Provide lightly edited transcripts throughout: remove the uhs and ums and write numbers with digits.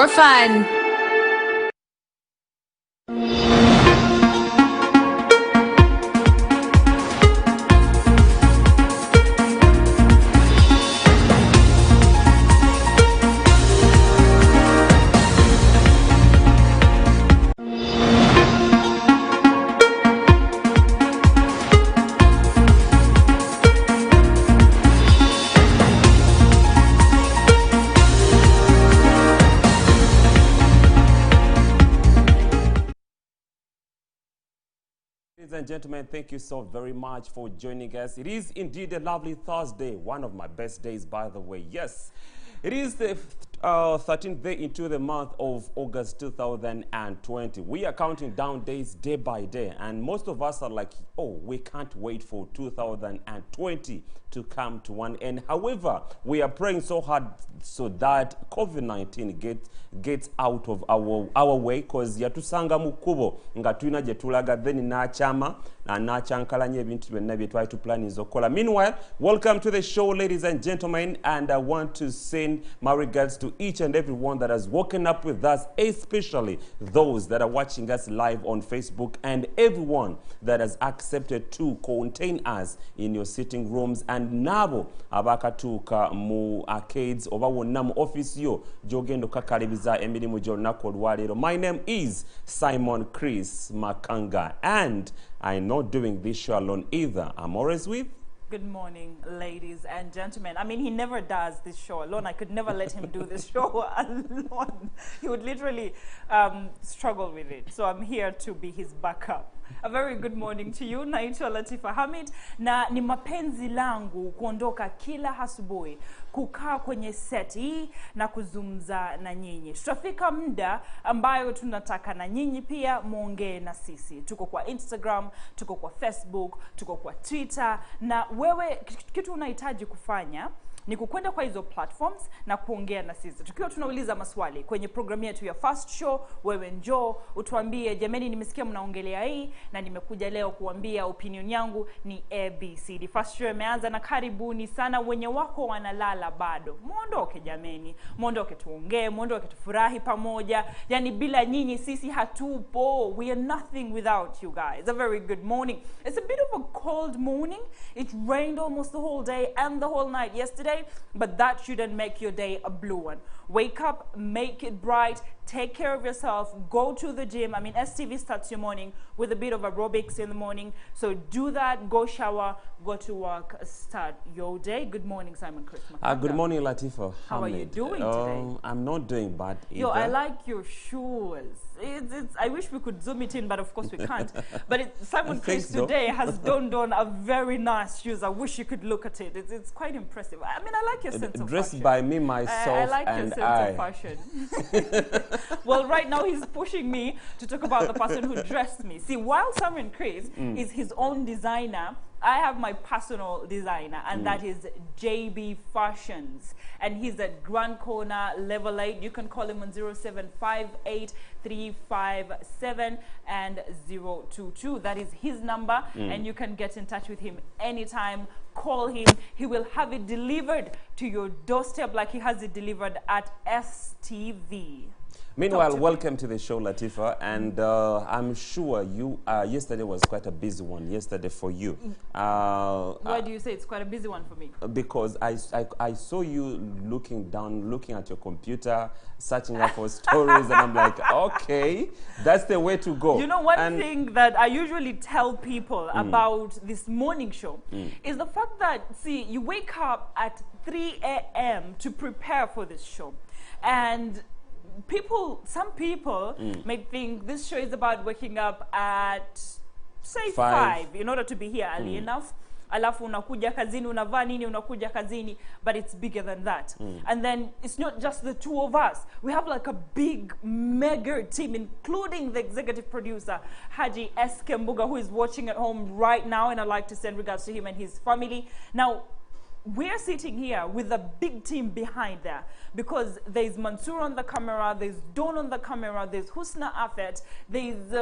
For fun. Ladies and gentlemen, thank you so very much for joining us. It is indeed a lovely Thursday, one of my best days, by the way. Yes, it is the 13th day into the month of August 2020. We are counting down days day by day, and most of us are like, oh, we can't wait for 2020 to come to an end. However, we are praying so hard so that COVID-19 gets out of our way, because yatusanga mukubo nga tulina gye tulaga then n'akyama n'akyankalanya ebintu byonna bye twali tuplaniza okukola. Meanwhile, welcome to the show, ladies and gentlemen, and I want to send my regards to each and everyone that has woken up with us, especially those that are watching us live on Facebook, and everyone that has accepted to contain us in your sitting rooms, and nabo abakatuuka mu arcades oba wonna mu office yo gy'ogenda okakalibiza emirimu gy'olunaku olwaleero. My name is Simon Chris Makanga, and I'm not doing this show alone either. I'm always with... Good morning, ladies and gentlemen. I mean, he never does this show alone. I could never let him do this show alone. He would literally struggle with it. So I'm here to be his backup. A very good morning to you. Naitwa Latifa Hamid, na ni mapenzi langu kuondoka kila asubuhi kukaa kwenye seti na kuzungumza na nyinyi. Tutafika muda ambayo tunataka na nyinyi pia muongee na sisi. Tuko kwa Instagram, tuko kwa Facebook, tuko kwa Twitter, na wewe kitu unahitaji kufanya ni kukwenda kwa hizo platforms na kuongea na sisi. Tukiwa tunauliza maswali kwenye programu yetu ya First Show, wewe njoo utuambie, jameni, nimesikia mnaongelea hii na nimekuja leo kuambia opinion yangu ni ABCD. First Show imeanza na karibuni sana. Wenye wako wanalala bado, muondoke jameni, muondoke tuongee, muondoke tufurahi pamoja. Yani bila nyinyi sisi hatupo. We are nothing without you guys. A very good morning. It's a bit of a cold morning. It rained almost the whole day and the whole night yesterday, but that shouldn't make your day a blue one. Wake up, make it bright, take care of yourself, go to the gym. I mean, STV starts your morning with a bit of aerobics in the morning, so do that, go shower, go to work, start your day. Good morning, Simon Chris. Good morning, Latifa. How are you doing today? I'm not doing bad either. Yo, I like your shoes. I wish we could zoom it in, but of course we can't. But Simon Chris today has donned on a very nice shoes. I wish you could look at it. It's quite impressive. I mean, I like your sense of dressed fashion. by me, myself, I like and your sense of fashion. Well, right now he's pushing me to talk about the person who dressed me. See, while Simon Chris is his own designer, I have my personal designer, and that is JB Fashions. And he's at Grand Corner, Level 8. You can call him on 0758 357 and 022. That is his number, and you can get in touch with him anytime. Call him. He will have it delivered to your doorstep like he has it delivered at STV. Meanwhile, welcome to the show, Latifa, and I'm sure you yesterday was quite a busy one yesterday for you. Why do you say it's quite a busy one for me? Because I saw you looking at your computer, searching up for stories, and I'm like, okay, that's the way to go. You know, one thing that I usually tell people about this morning show is the fact that, see, you wake up at 3 a.m. to prepare for this show, and some people may think this show is about waking up at, say, 5 in order to be here early enough. Alafu unakuja kazini, unavaa nini, unakuja kazini, but it's bigger than that. And then it's not just the two of us. We have like a big, mega team, including the executive producer, Haji S. Kembuga, who is watching at home right now, and I'd like to send regards to him and his family. Now, we're sitting here with a big team behind there, because there's Mansour on the camera, there's Dawn on the camera, there's Husna Afet, there's,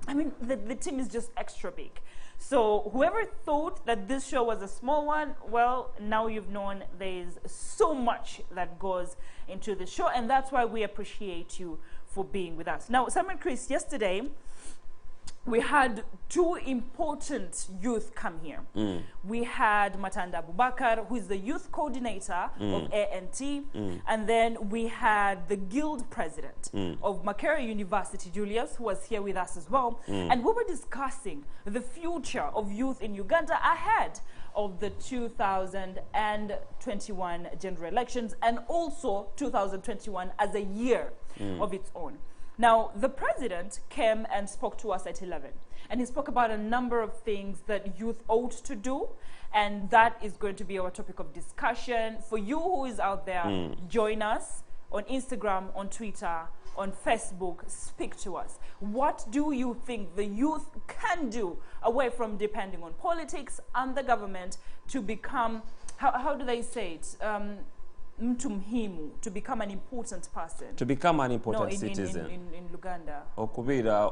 I mean, the team is just extra big. So whoever thought that this show was a small one, well, now you've known there's so much that goes into the show, and that's why we appreciate you for being with us. Now, Sam and Chris, yesterday, we had two important youth come here. We had Matanda Abubakar, who is the youth coordinator of ANT, and then we had the guild president of Makerere University, Julius, who was here with us as well. And we were discussing the future of youth in Uganda ahead of the 2021 general elections, and also 2021 as a year of its own. Now, the president came and spoke to us at 11, and he spoke about a number of things that youth ought to do, and that is going to be our topic of discussion. For you who is out there, join us on Instagram, on Twitter, on Facebook, speak to us. What do you think the youth can do away from depending on politics and the government to become, how do they say it? Mtu muhimu, to become an important person. To become an important citizen. In Uganda. Okubira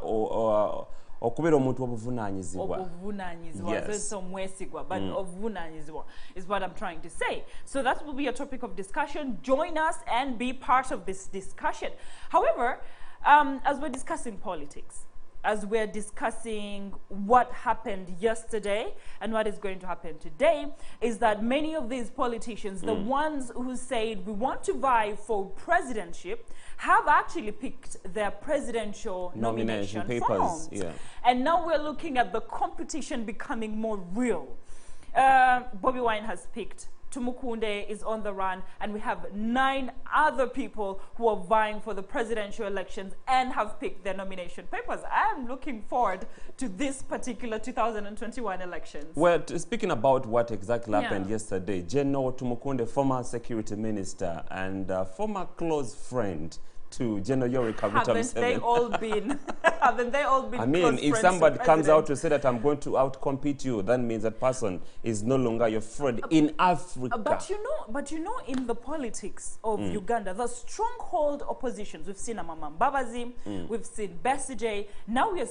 omuntu obuvunanyizibwa. Obuvunanyizibwa. Yes. So mwesigwa, but obuvunanyizibwa is what I'm trying to say. So that will be a topic of discussion. Join us and be part of this discussion. However, as we're discussing politics, as we're discussing what happened yesterday and what is going to happen today, is that many of these politicians, the ones who said we want to vie for presidentship, have actually picked their presidential nomination papers. forms. And now we're looking at the competition becoming more real. Bobby Wine has picked, Tumukunde is on the run, and we have 9 other people who are vying for the presidential elections and have picked their nomination papers. I am looking forward to this particular 2021 elections. Well, speaking about what exactly happened yesterday, General Tumukunde, former security minister and former close friend to General Yoweri Kaguta Museveni. Haven't they all been I mean, if somebody comes out to say that I'm going to outcompete you, that means that person is no longer your friend in Africa. But you know, in the politics of Uganda, the stronghold oppositions, we've seen Amama Mbabazi, we've seen Besigye, now we're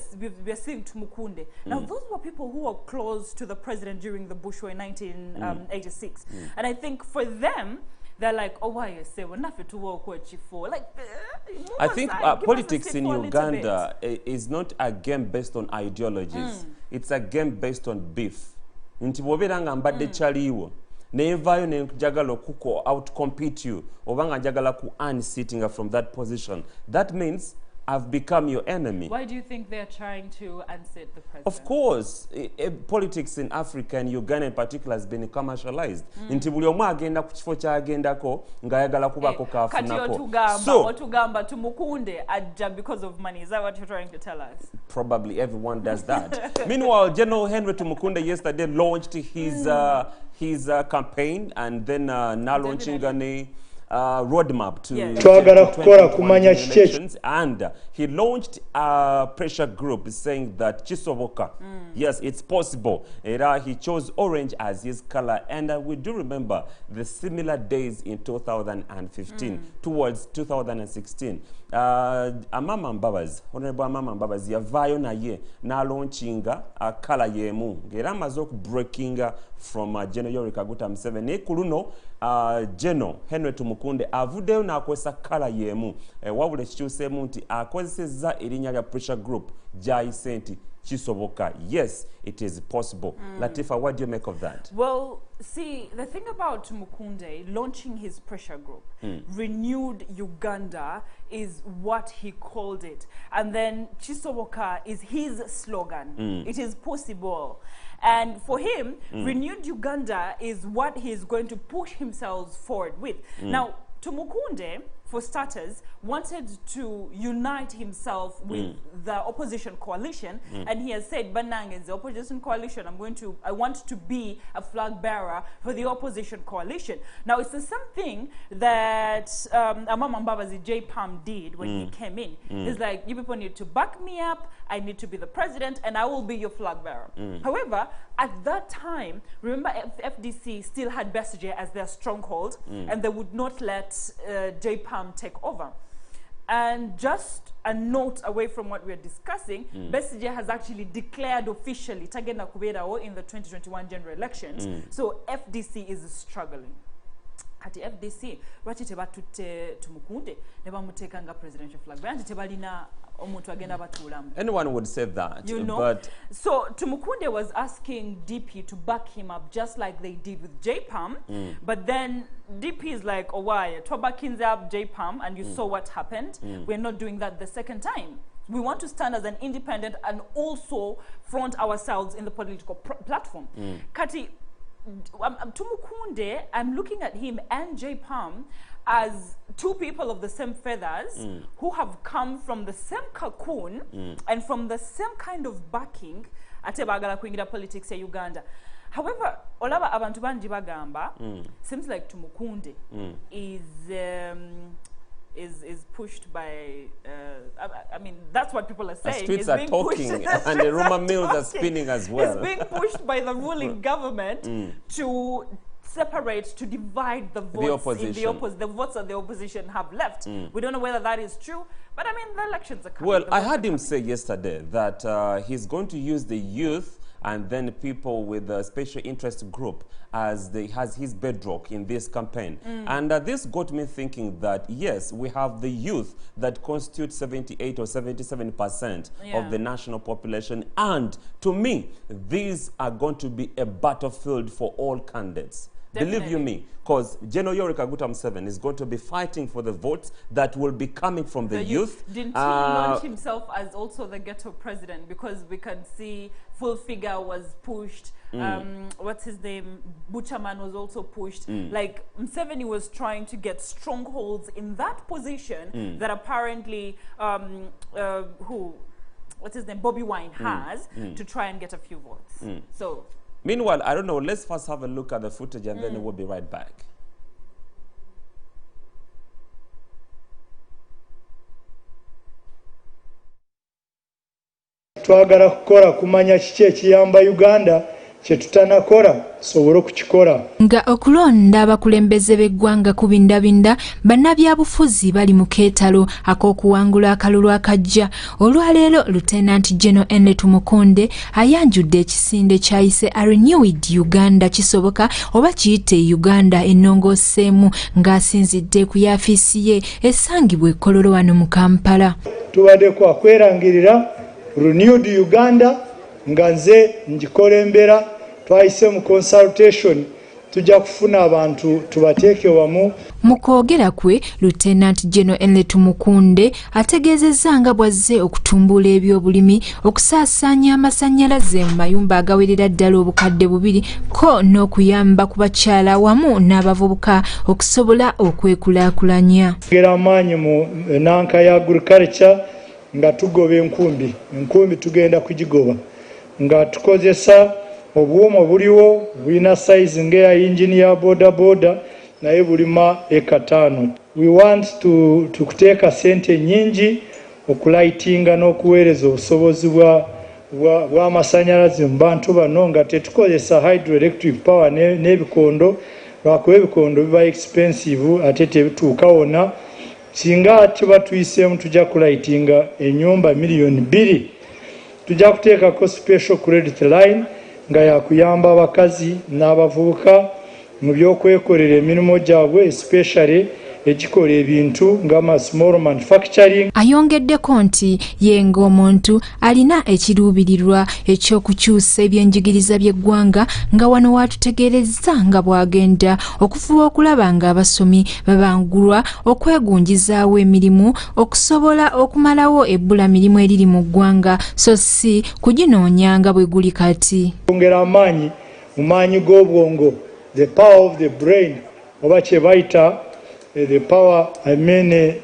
seeing Tumukunde. Now, those were people who were close to the president during the Bush War in 1986. And I think for them, they're like, oh, why you say we're not fit to work with you for? Like, I think politics in Uganda is not a game based on ideologies. It's a game based on beef. Nti boberanga mbadde chaliwo nevayo ne njagala okuko outcompete you obanga njagala ku earn sitting from that position. That means I've become your enemy. Why do you think they're trying to unseat the president? Of course, politics in Africa and Uganda in particular has been commercialized. Nti buli omu agenda ku kifo kyagendako ngayagala kubako kafunako. So otugamba Tumukunde ajja because of money. Is that what you're trying to tell us? Probably everyone does that. Meanwhile, General Henry Tumukunde yesterday launched his campaign, and then now launching a roadmap to elections, and he launched a pressure group saying that Chisoboka, yes, it's possible. He chose orange as his color, and we do remember the similar days in 2015 towards 2016. Amama Mbabazi, Honorable Amama Mbabazi, yavayo naye na launchinga color yemu ngera amaze okubreakinga from General Yoweri Kaguta Museveni. Kuluno General Henry Tumukunde avuddeyo n'akozesa kala yemu wabula kikyuseemu nti akozesezza erinnya lya pressure group gy'ayise nti kisoboka. Yes, it is possible. Latifa, what do you make of that? Well, see, the thing about Tumukunde launching his pressure group, Renewed Uganda, is what he called it. And then Chisoboka is his slogan. It is possible. And for him, Renewed Uganda is what he's going to push himself forward with. Now, Tumukunde, for starters, wanted to unite himself with the opposition coalition, and he has said, "Banang is the opposition coalition. I want to be a flag bearer for the opposition coalition." Now, it's the same thing that Amama Mbabazi J-Palm did when he came in. It's like, you people need to back me up. I need to be the president, and I will be your flag bearer. However, at that time, remember, FDC still had Besigye as their stronghold, and they would not let J-Palm take over. And just a note away from what we're discussing, Besigye has actually declared officially Tagenda Kubeerawo in the 2021 general elections. So FDC is struggling. At the FDC, lwaki tebatutte Tumukunde ne bamuteeka nga presidential flag bearer, tebalina omuntu agenda batuulamu. Anyone would say that, you know? But so Tumukunde was asking DP to back him up just like they did with J-Palm, but then DP is like, "Oh, why? Twabakinze up J-Palm, and you saw what happened. We're not doing that the second time. We want to stand as an independent and also front ourselves in the political platform." Kati, Tumukunde, I'm looking at him and J-Palm as two people of the same feathers who have come from the same cocoon and from the same kind of backing ate bagala kuingira politics ya Uganda. However, olaba abantu banji bagamba, seems like Tumukunde is pushed by, I mean, that's what people are saying. The streets are talking and the rumor mills are spinning as well. It's being pushed by the ruling government to separate, to divide the votes the votes that the opposition have left. We don't know whether that is true, but I mean, the elections are coming. Well, I heard him say yesterday that he's going to use the youth and then people with a special interest group as his bedrock in this campaign. And this got me thinking that, yes, we have the youth that constitute 78 or 77% of the national population. And to me, these are going to be a battlefield for all candidates. Definitely. Believe you me, because General Yoweri Kaguta Museveni is going to be fighting for the votes that will be coming from the youth. Didn't he launch himself as also the ghetto president? Because we can see Full Figure was pushed. What's his name? Butcherman was also pushed. Like, Museveni was trying to get strongholds in that position that apparently what's his name? Bobby Wine has to try and get a few votes. So. Meanwhile, I don't know, let's first have a look at the footage and then we'll be right back. Twagala kukora kumanya kiki ekiyamba Uganda kye tutanakora tusobole okukikora. Nga okulonda abakulembeze b'eggwanga ku bindabinda bannabyabufuzi bali mu keetalo ak'okuwangula akalulu akajja. Olwaleero Lieutenant General Henry Tumukunde ayanjudde ekisinde kyayise A Renewed Uganda kisoboka oba kiyite Uganda ennongooseemu ng'asinzidde ku yaafiisi ye esangibwa e Kololo wano mu Kampala. Tubadde kwakwerangirira Renewed Uganda nga nze ngikolembera twayise mu consultation tujja kufuna abantu tubateeke wamu. Mu kwogera kwe Lieutenant General Henry Tumukunde ategeezezza nga bwazze okutumbula ebyobulimi okusaasaanya amasannyalaze mu mayumba agawerera ddala obukadde 2 ko n'okuyamba ku bakyala wamu n'abavubuka okusobola okwekulaakulanya. Gera amaanyi mu nanka ya agriculture nga tugoba enkumbi tugenda kugigoba nga tukozesa obwoma buliwo bulina size ng'eya engine ya boda naye bulima eka 5. We want to kuteeka sente nyingi okulightinga n'okuweereza obusobozi bw'amasannyalaze mu bantu bano nga tetukozesa hydroelectric power n'ebikondo lwakuba ebikondo biba expensive ate tebituuka wona. Singa tuba tuyiseemu tujja kulightinga ennyumba million 2. Tujja kuteekako special credit line nga yakuyamba abakazi n'abavubuka mu byokwekolera emirimu gyabwe especially ekikola ebintu nga small manufacturing. Ayongeddeko nti ye ng'omuntu alina ekiruubirirwa ekyokukyusa ebyenjigiriza by'eggwanga nga wano watutegeerezza nga bw'agenda okufuba okulaba nga abasomi babangulwa okwegunjizaawo emirimu okusobola okumalawo ebbula mirimu eriri mu ggwanga so si kuginoonya nga bwe guli kati. Ongera amaanyi g'obwongo, the power of the brain oba kye bayita the power, I mean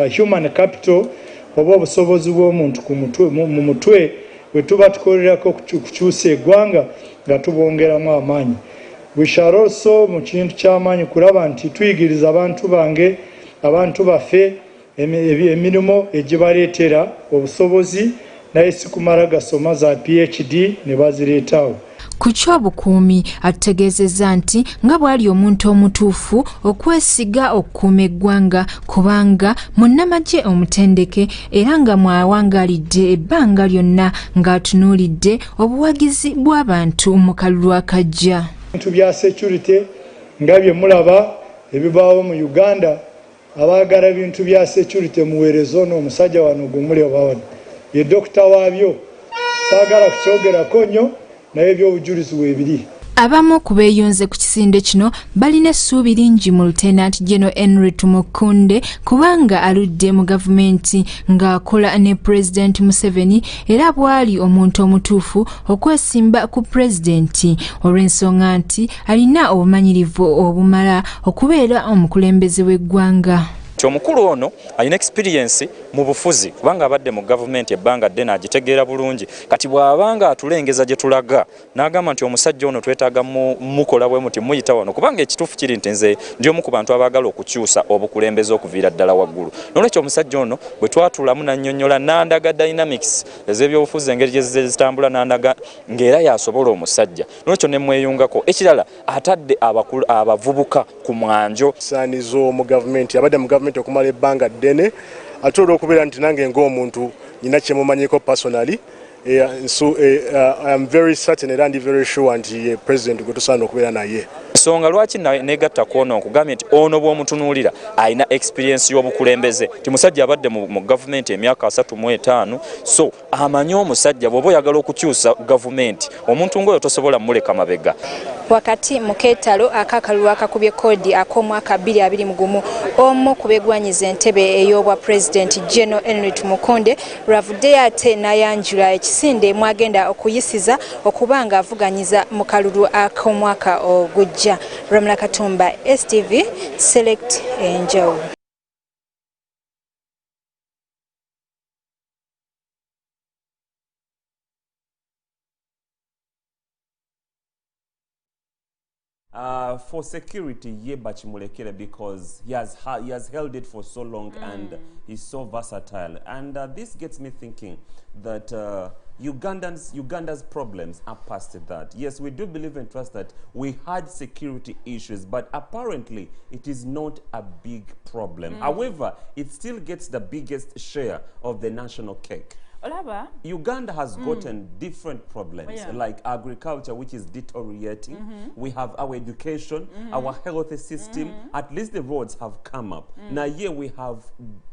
human capital, oba obusobozi bw'omuntu mu mutwe bwe tuba tukolerako kukyusa eggwanga nga tubongeramu amaanyi. We shall also mu kintu ky'amaanyi kulaba nti tuyigiriza abantu baffe emirimu egibaleetera obusobozi naye si kumala gasoma za PhD ne bazireetawo. Ku ky'obukuumi ategeezezza nti nga bw'ali omuntu omutuufu okwesiga okukuuma eggwanga kubanga munnamagye omutendeke era nga mwawangaalidde ebbanga lyonna ng'atunuulidde obuwagizi bw'abantu mu kalulu akajja. Ebintu bya security nga bye mulaba ebibaawo mu Uganda, abaagala ebintu bya security muweereza ono omusajja wano gumuli obawano ye dokita waabyo, saagala kukyogerako nnyo naye ebyobujulizi weebiri. Abamu ku beeyunze ku kisinde kino balina essuubi lingi mu Lieutenant General Henry Tumukunde kubanga aludde mu gavumenti ng'akola ne President Museveni era bw'ali omuntu omutuufu okwesimba ku pulezidenti olw'ensonga nti alina obumanyirivu obumala okubeera omukulembeze w'eggwanga. Omukulu ono alina experience mu bufuzi kubanga abadde mu gavumenti ebbanga ddene agitegeera bulungi. Kati bw'abanga atulengeza gye tulaga n'agamba nti omusajja ono twetaaga mukola bwe muti muyita wano kubanga ekituufu kiri nti nze ndi omu ku bantu abaagala okukyusa obukulembeze okuviira ddala waggulu. N'olwekyo omusajja ono bwe twatulamu nannyonnyola n'andaga dynamics ez'ebyobufuzi engeri gye zitambula n'andaga ng'era yasobola omusajja. N'olwekyo ne mweyungako. Ekirala atadde abavubuka ku mwanjo. Saanizo mu gavumenti abadde mu gavumenti okumala ebbanga ddene atuula okubeera nti nange ng'omuntu nyina kye mumanyiko personally. So I am very certain era ndi very sure nti president gwe tusaana okubeera naye. Ensonga lwaki negatta kw'ono okugambye nti ono bw'omutunuulira alina experience y'obukulembeze. Ti musajja abadde mu gavumenti emyaka 35 so amanyi omusajja bw'oba oyagala okukyusa gavumenti omuntu ng'oyo tosobola muleka mabega. Wakati mu keetalo akakalulu akakubye kodi ak'omwaka 2021 omu ku begwanyiza entebe ey'obwa President General Henry Tumukunde lwavuddeyo ate n'ayanjula ekisinde mwagenda okuyisiza okubanga avuganyiza mu kalulu ak'omwaka ogujja. Ramla Katumba, STV, Select Angel. For security, Yeba Chimulekere, because he has held it for so long and he's so versatile. And this gets me thinking that Uganda's problems are past that. Yes, we do believe and trust that we had security issues, but apparently it is not a big problem. However, it still gets the biggest share of the national cake. Olaba. Uganda has gotten different problems, like agriculture, which is deteriorating. We have our education, our health system. At least the roads have come up. Now here we have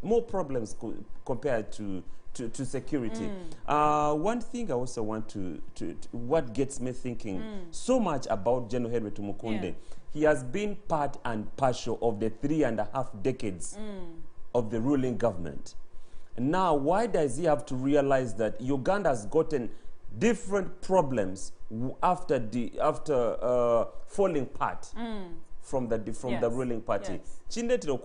more problems compared to security. One thing I also want to what gets me thinking so much about General Henry Tumukunde, he has been part and parcel of the 3.5 decades of the ruling government. Now, why does he have to realize that Uganda has gotten different problems after falling part from the ruling party? Chindetiro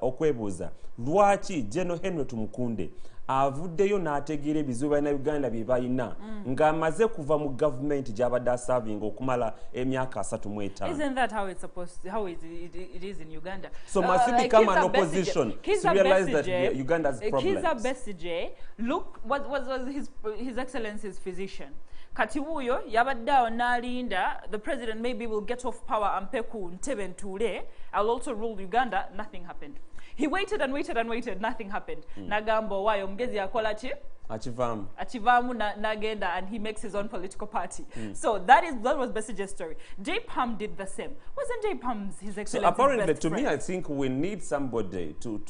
okwebuuza lwaki General Henry Tumukunde avuddeyo n'ategeera ebizibu balina Uganda bye balina ng'amaze kuva mu gavumenti gy'abadde asavinga okumala emyaka 35. Isn't that how it's supposed to, how it is in Uganda? So must he become an opposition to realize that Uganda's problems? Kizza Besigye, look what was his Excellency's physician. Kati wuyo yabadde n'alinda the president maybe will get off power and peku ntebe ntuule, I'll also rule Uganda. Nothing happened. He waited and waited and waited. Nothing happened. Nagambo wayo mgezi akola chi? Achivamu nagenda, and he makes his own political party. So that was Besigye's story. J. Palm did the same. Wasn't J. Palm's his Excellency's So apparently, best to friend? me, I think we need somebody to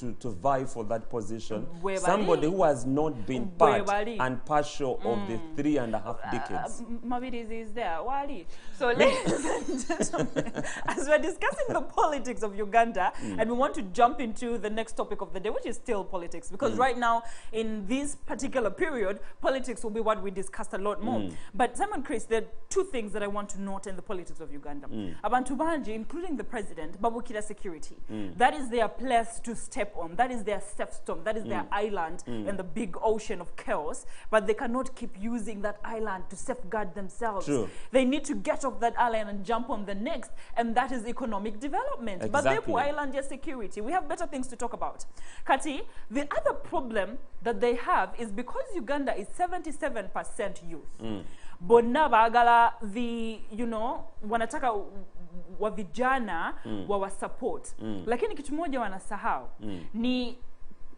vie for that position. Somebody who has not been part and partial of the 3.5 decades. Mabirizi is there. Wali. So ladies and gentlemen, as we're discussing the politics of Uganda, and we want to jump into the next topic of the day, which is still politics, because right now in these particular particular period, politics will be what we discussed a lot more. But Simon Chris, there are two things that I want to note in the politics of Uganda. Abantu banji, including the president, Babukira security. That is their place to step on. That is their stepstone. That is their island in the big ocean of chaos. But they cannot keep using that island to safeguard themselves. True. They need to get off that island and jump on the next, and that is economic development. Exactly. But therefore, island just security. We have better things to talk about. Kati, the other problem that they have is because Uganda is 77% youth. Bonna bagala the, you know, wanataka wa vijana wa support. Lakini kitu moja wanasahau ni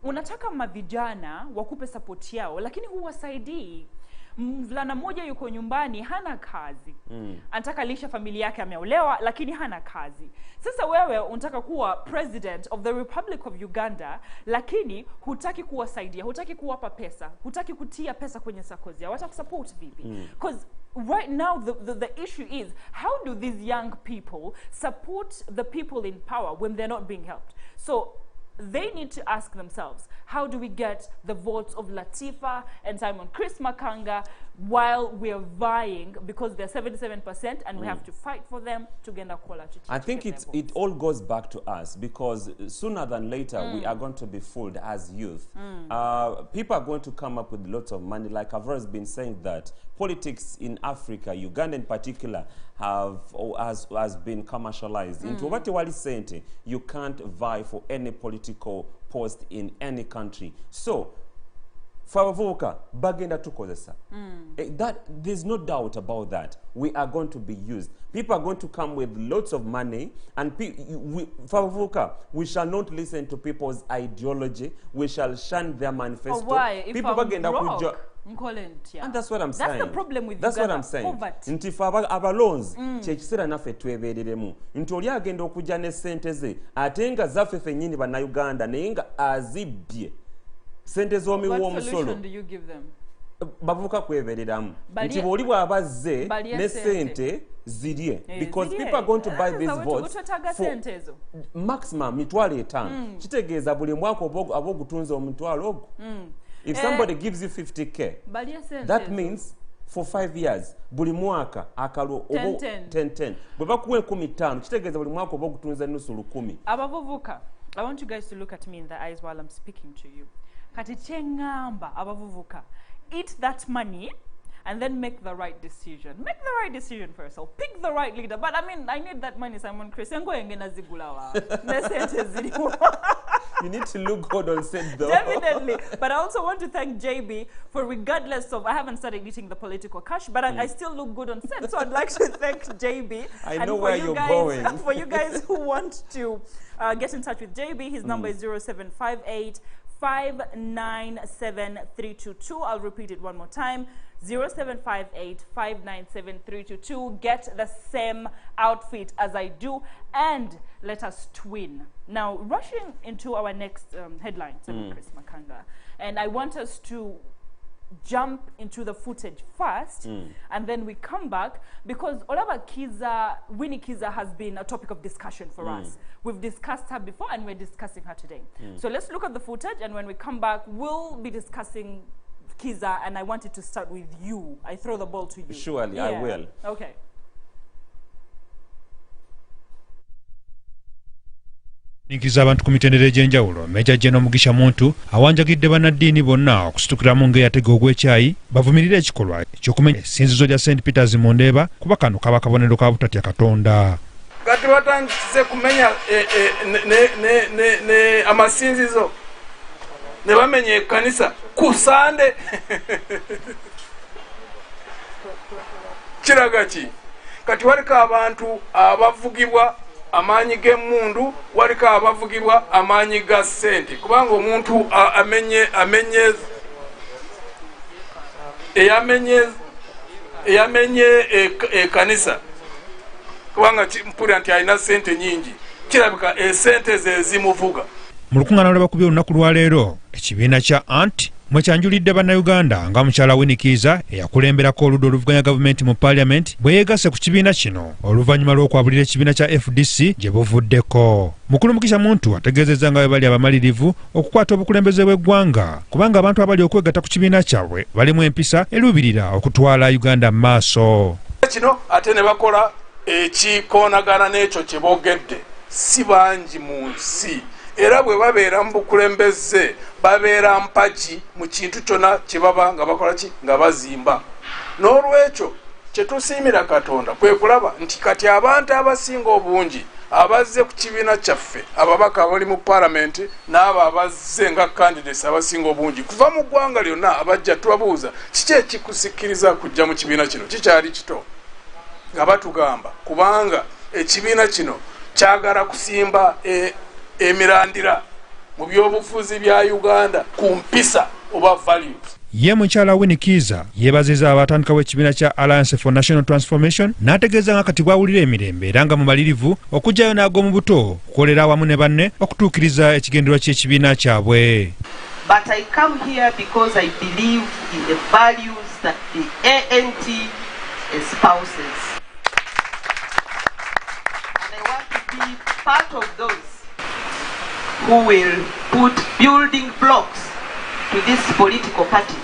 unataka mavijana wakupe support yao, lakini huwasaidii. Mvulana mmoja yuko nyumbani hana kazi. Anataka lisha familia yake, ameolewa lakini hana kazi. Sasa wewe unataka kuwa president of the Republic of Uganda, lakini hutaki kuwasaidia, hutaki kuwapa pesa, hutaki kutia pesa kwenye sakozi. Watakusupport vipi? Because right now the issue is, how do these young people support the people in power when they're not being helped? So they need to ask themselves, how do we get the votes of Latifa and Simon Chris Makanga while we're vying, because they're 77% and we have to fight for them to get a kola to I think it all goes back to us, because sooner than later we are going to be fooled as youth. People are going to come up with lots of money. Like I've always been saying, that politics in Africa, Uganda in particular, has been commercialized. Into what wali sente, you can't vie for any political post in any country. So Favavuka bagenda tukozesa. That there's no doubt about that. We are going to be used. People are going to come with lots of money, and Favavuka, we shall not listen to people's ideology. We shall shun their manifesto. Why? If people bagenda kujo. And that's what I'm saying. That's the problem with That's Uganda. what I'm saying. Poverty. Nti fa abalonzi kyekisera naffe twebereremu. Nti oli agenda okujja ne ssente ze ate nga zaffe ffennyini bannayuganda naye nga azibbye ssente z'omiwa omusolo. What solution do you give them? Bavuka kwebereramu. Nti bw'oli bw'abazze ne ssente zirye. Because people are going to buy these votes for maximum mitwalo 5. Kitegeeza buli mwaka abogutunza omutwalo ogwo. If somebody gives you 50k, that means for 5 years, buli mwaka akalo obo 10. Bweba kuwe 15, kitegeeza buli mwaka obo gutunza nusu 10. Abavuvuka, I want you guys to look at me in the eyes while I'm speaking to you. Kati chengamba abavuvuka, eat that money and then make the right decision. Make the right decision for yourself. Pick the right leader. But I mean, I need that money, Simon Chris. You need to look good on set though. Definitely. But I also want to thank JB for, regardless of, I haven't started eating the political cash, but I still look good on set. So I'd like to thank JB. I know where you're going. For you guys who want to get in touch with JB, his number is 0758 597-322. I'll repeat it one more time. 0758 597-322. Get the same outfit as I do, and let us twin. Now, rushing into our next headline, Chris Makanga, and I want us to jump into the footage first, and then we come back, because Olaba Kiza, Winnie Kiza, has been a topic of discussion for us. We've discussed her before, and we're discussing her today. So let's look at the footage, and when we come back, we'll be discussing Kiza, and I wanted to start with you. I throw the ball to you. Surely, I will. Okay. Nikiza abantu ku mitendera egy'enjawulo, Meja General Mugisha Muntu awanjagidde bannaddiini bonna okusitukiramu ng'eyatega ogw'ekyayi bavumirire ekikolwa ekyokumenya essinzizo lya St. Peters mu Ndeeba, kuba kano kaba kabonero ka butatya Katonda. Kati batandise kumenya ne amasinzizo ne bamenye ekkanisa ku Sande. Kiraga ki? Kati waliko abantu abavugibwa amaanyi g'emmundu, waliko abavugibwa amaanyi ga ssente, kubanga omuntu eyamenye ekkanisa kubanga mpulira nti alina ssente nyingi, kirabika essente ze zimuvuga. Mu lukuŋŋaana lwe bakubye olunaku lwa leero, ekibiina kya ANT mwekyanjulidde bannayuganda nga mukyala Winnie Kiiza eyakulemberako oludda oluvuganya gavumenti mu paalamenti bwe yeegasse ku kibiina kino oluvannyuma lw'okwabulira ekibiina kya FDC gye buvuddeko. Mukulu Mugisha Muntu ategeezezza nga bwe bali abamalirivu okukwata obukulembeze bw'eggwanga kubanga abantu abali okwegatta ku kibiina kyabwe balimu empisa eruubirira okutwala Uganda mu maaso. Kino ate ne bakola ekikoonagana n'ekyo kye boogedde si bangi mu nsi era bwe babeera mu bukulembeze babeera mpagi mu kintu kyonna kye baba nga bakola ki nga bazimba. N'olwekyo kye tusiimira Katonda kwe kulaba nti kati abantu abasinga obungi abazze ku kibiina kyaffe ababaka abali mu paalamenti n'abo abazze nga candidates abasinga obungi kuva mu ggwanga lyonna abajja tubabuuza kiki ekikusikiriza kujja mu kibiina kino kikyali kito nga batugamba kubanga ekibiina kino kyagala kusimba emirandira mu byobufuzi bya Uganda ku mpisa oba values. Ye mukyala Winnie Kiiza yeebazizza abatandikawo ekibiina kya Alliance for National Transformation n'ategeeza nga kati bwawulira emirembe era nga mumalirivu okujjayo n'ag'omu buto kukolera awamu ne banne okutuukiriza ekigendererwa ky'ekibiina kyabwe. But I come here because I believe in the values that the ANT espouses. And I want to be part of those who will put building blocks to this political party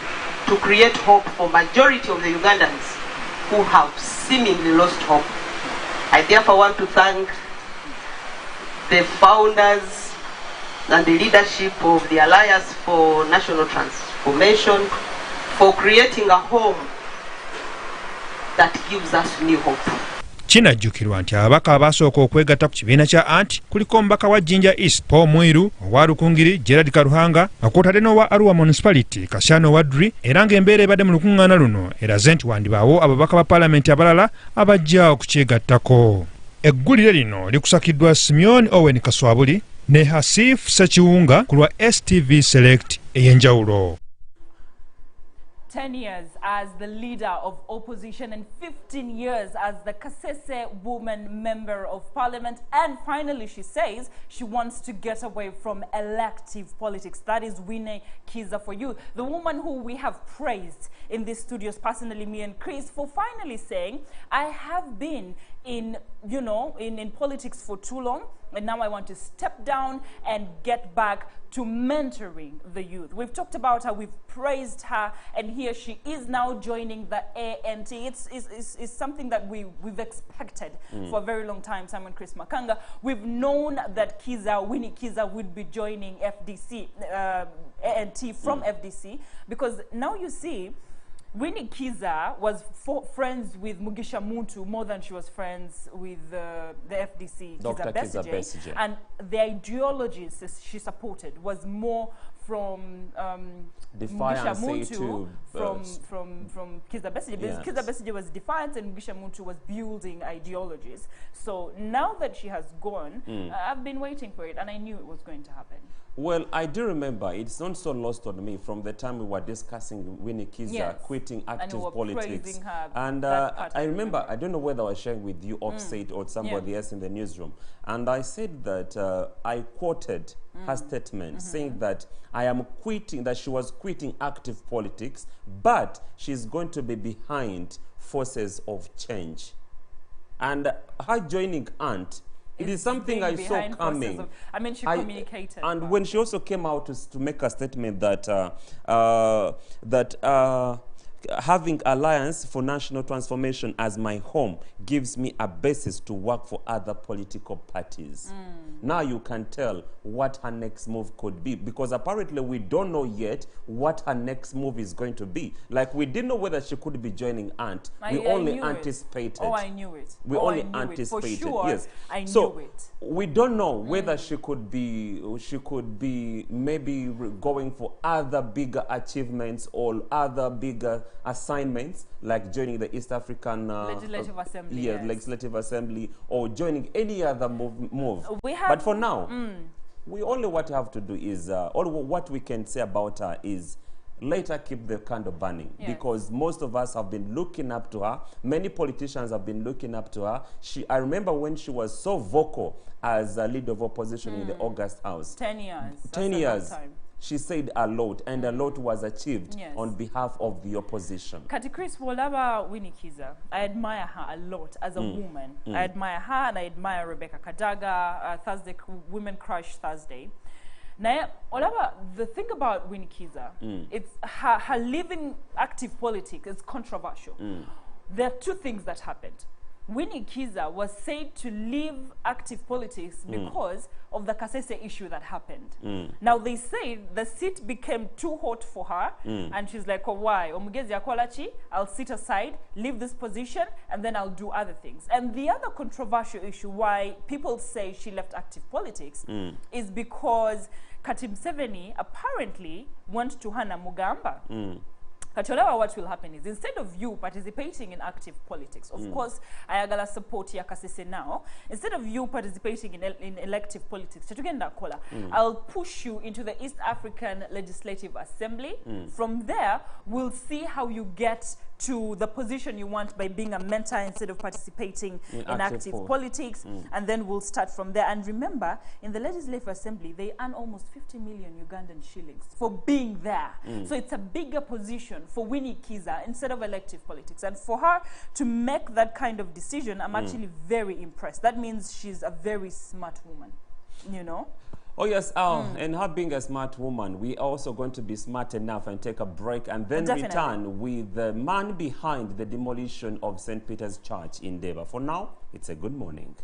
to create hope for majority of the Ugandans who have seemingly lost hope. I therefore want to thank the founders and the leadership of the Alliance for National Transformation for creating a home that gives us new hope. Kinajjukirwa nti ababaka abasooka okwegatta ku kibiina kya ANT kuliko omubaka wa Jinja East Paul Mwiru, owa Rukungiri Gerard Karuhanga, akwotadde n'owa Arua Municipality Kashano Wadri, era ng'embeera ebadde mu lukuŋŋaana luno eraze nti wandibaawo ababaka ba paalamenti abalala abajja okukyegattako. Eggulire lino likusakiddwa Simeon Owen Kaswabuli ne Hasif Sekiwunga ku lwa STV Select ey'enjawulo. 10 years as the leader of opposition and 15 years as the Kasese woman member of parliament, and finally she says she wants to get away from elective politics. That is Winnie Kiiza for you, the woman who we have praised in these studios, personally me and Chris, for finally saying, I have been in politics for too long, and now I want to step down and get back to mentoring the youth. We've talked about her, we've praised her, and here she is now joining the ANT. It's something that we've expected for a very long time, Simon Chris Makanga. We've known that Winnie Kiiza would be joining FDC, ANT from FDC, because now you see, Winnie Kiiza was friends with Mugisha Muntu more than she was friends with the FDC, Dr. Kizza Besigye. And the ideologies she supported was more from Mugisha Muntu from Kizza Besigye. Because Kizza Besigye was defiant and Mugisha Muntu was building ideologies. So now that she has gone, I've been waiting for it, and I knew it was going to happen. Well, I do remember, it's not so lost on me from the time we were discussing Winnie Kiiza quitting active politics. And I remember, I don't know whether I was sharing with you offset or somebody else in the newsroom. And I said that I quoted her statement saying that I am quitting, that she was quitting active politics, but she's going to be behind forces of change. And her joining ANT, it is something I saw coming. She communicated. And when she also came out to make a statement that having Alliance for National Transformation as my home gives me a basis to work for other political parties. Now you can tell what her next move could be, because apparently we don't know yet what her next move is going to be. Like, we didn't know whether she could be joining ANT. We only anticipated. Oh, I knew it. We only anticipated. For sure, yes. I knew it. We don't know whether she could be maybe going for other bigger achievements or other bigger assignments, like joining the East African Legislative Assembly. Yes, Legislative Assembly, or joining any other move. But for now, we only what we have to do is, all what we can say about her is, let her keep the candle burning, because most of us have been looking up to her. Many politicians have been looking up to her. I remember when she was so vocal as a leader of opposition in the August House. 10 years. 10 years. she said a lot, and a lot was achieved Yes. on behalf of the opposition. Kati Chris Wolaba Winnie Kiza, I admire her a lot as a woman. I admire her and I admire Rebecca Kadaga, Thursday Women Crush Thursday. Now, Olaba, the thing about Winnie Kiza, it's her living active politics is controversial. There are two things that happened. Winnie Kiza was said to leave active politics because of the Kasese issue that happened. Now they say the seat became too hot for her, and she's like, oh, why? Omugezi Akolachi, I'll sit aside, leave this position, and then I'll do other things. And the other controversial issue why people say she left active politics is because Kati Museveni apparently went to Hannah Mugamba. Katolewa, what will happen is, instead of you participating in active politics, of course, ayagala support ya Kasese now, instead of you participating in elective politics, I'll push you into the East African Legislative Assembly. From there, we'll see how you get to the position you want by being a mentor instead of participating in active politics, and then we'll start from there. And remember, in the Legislative Assembly, they earn almost 50 million Ugandan shillings for being there. So it's a bigger position for Winnie Kiza instead of elective politics. And for her to make that kind of decision, I'm actually very impressed. That means she's a very smart woman, you know? Oh yes, and her being a smart woman, we also going to be smart enough and take a break and then return with the man behind the demolition of St. Peter's Church in Deba. For now, it's a good morning.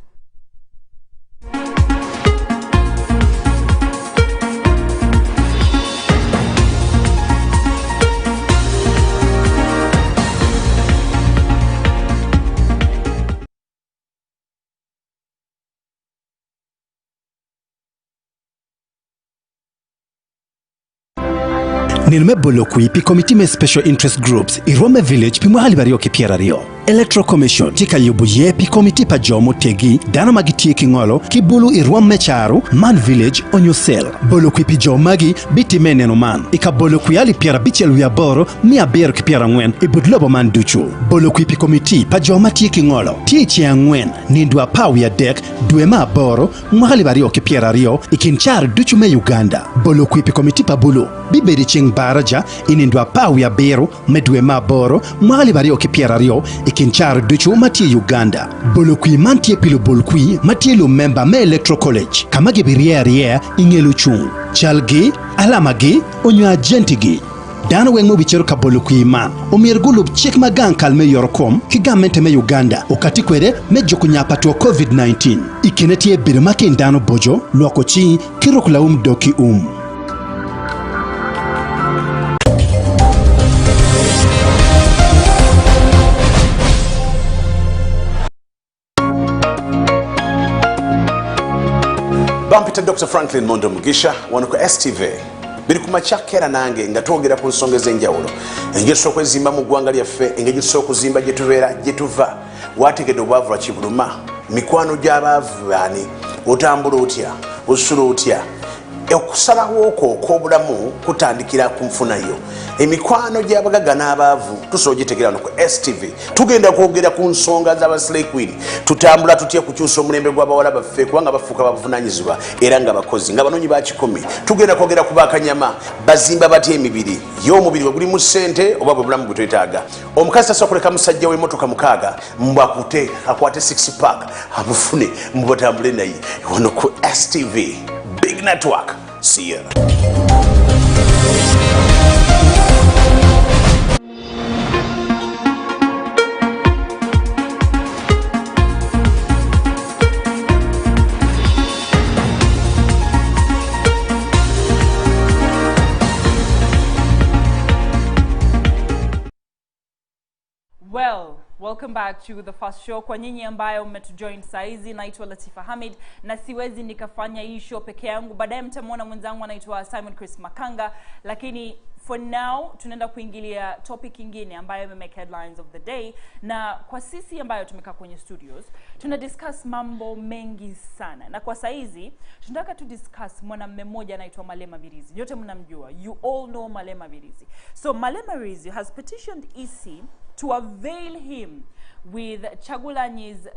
Nilme Bolokui pi committee me special interest groups i Rome village pi mwali bari okipiera rio. Electoral Commission tika yubuye pi committee pa jomo tegi dana magitie kingolo ki bulu i Rome charu man village onyosel. Bolokui pi jomagi biti meneno man. Ika bolokui ali piera bichelu ya boro mi abier ki piera ngwen i budlobo man duchu. Bolokui pi committee pa joma tie kingolo. Tie chia ngwen nindua pau ya dek duema boro mwali bari okipiera rio ikinchar duchu me Uganda. Bolokui pi committee pa bulu biberi ching baraja inindwa pau ya beru medwe maboro mwali bari okipiera rio ikinchar duchu matie Uganda. Bolokui mantie pilo bolokui matie lo member me electoral college kamage biriere ingelu chung chalgi alamagi onyo agentigi dana wengo bichero ka bolokui man omirgulu chek magan kalme yorkom ki gamente me Uganda okati kwere mejo kunyapa to COVID-19 ikinetie birmake ndano bojo lwako chi kirokula doki Bampita Dr. Franklin Mondo Mugisha wanuko STV biri kumachakera nange ngatogera ku nsonga z'enjawulo engeri sokwezimba mu ggwanga lyaffe engeri sokuzimba gye tubeera gye tuva wategedde obwavu lwa kibuluma mikwano gy'abaavu baani otambula otya osula otya okusalawo okwo okw'obulamu kutandikira ku nfuna yo emikwano gy'abagagga n'abaavu tusobola ogitegeera wano ku STV tugenda kwogera ku nsonga z'abaslay queen tutambula tutya kukyusa omulembe gw'abawala baffe kubanga bafuuka bavunaanyizibwa era nga bakozi nga banoonyi ba kikumi tugenda kwogera ku bakanyama bazimba batya emibiri y'omubiri bwe gulimu ssente oba bwe bulamu bwe twetaaga omukazi tasobola kuleka musajja w'emmotoka mukaaga mbwakute akwate 6 pack amufune mubatambule naye wano ku STV Big Network. See ya. Well, welcome back to the first show. Kwa nyinyi ambayo mmetujoin saizi, naitwa Latifa Hamid na siwezi nikafanya hii show peke yangu. Baadaye mtamwona mwenzangu anaitwa Simon Chris Makanga, lakini for now tunaenda kuingilia topic nyingine ambayo imemake headlines of the day, na kwa sisi ambayo tumekaa kwenye studios tuna discuss mambo mengi sana, na kwa saizi tunataka tu discuss mwanamume mmoja anaitwa Malema Birizi. Yote mnamjua, you all know Malema Birizi. So Malema Birizi has petitioned EC to avail him with Chagulanyi's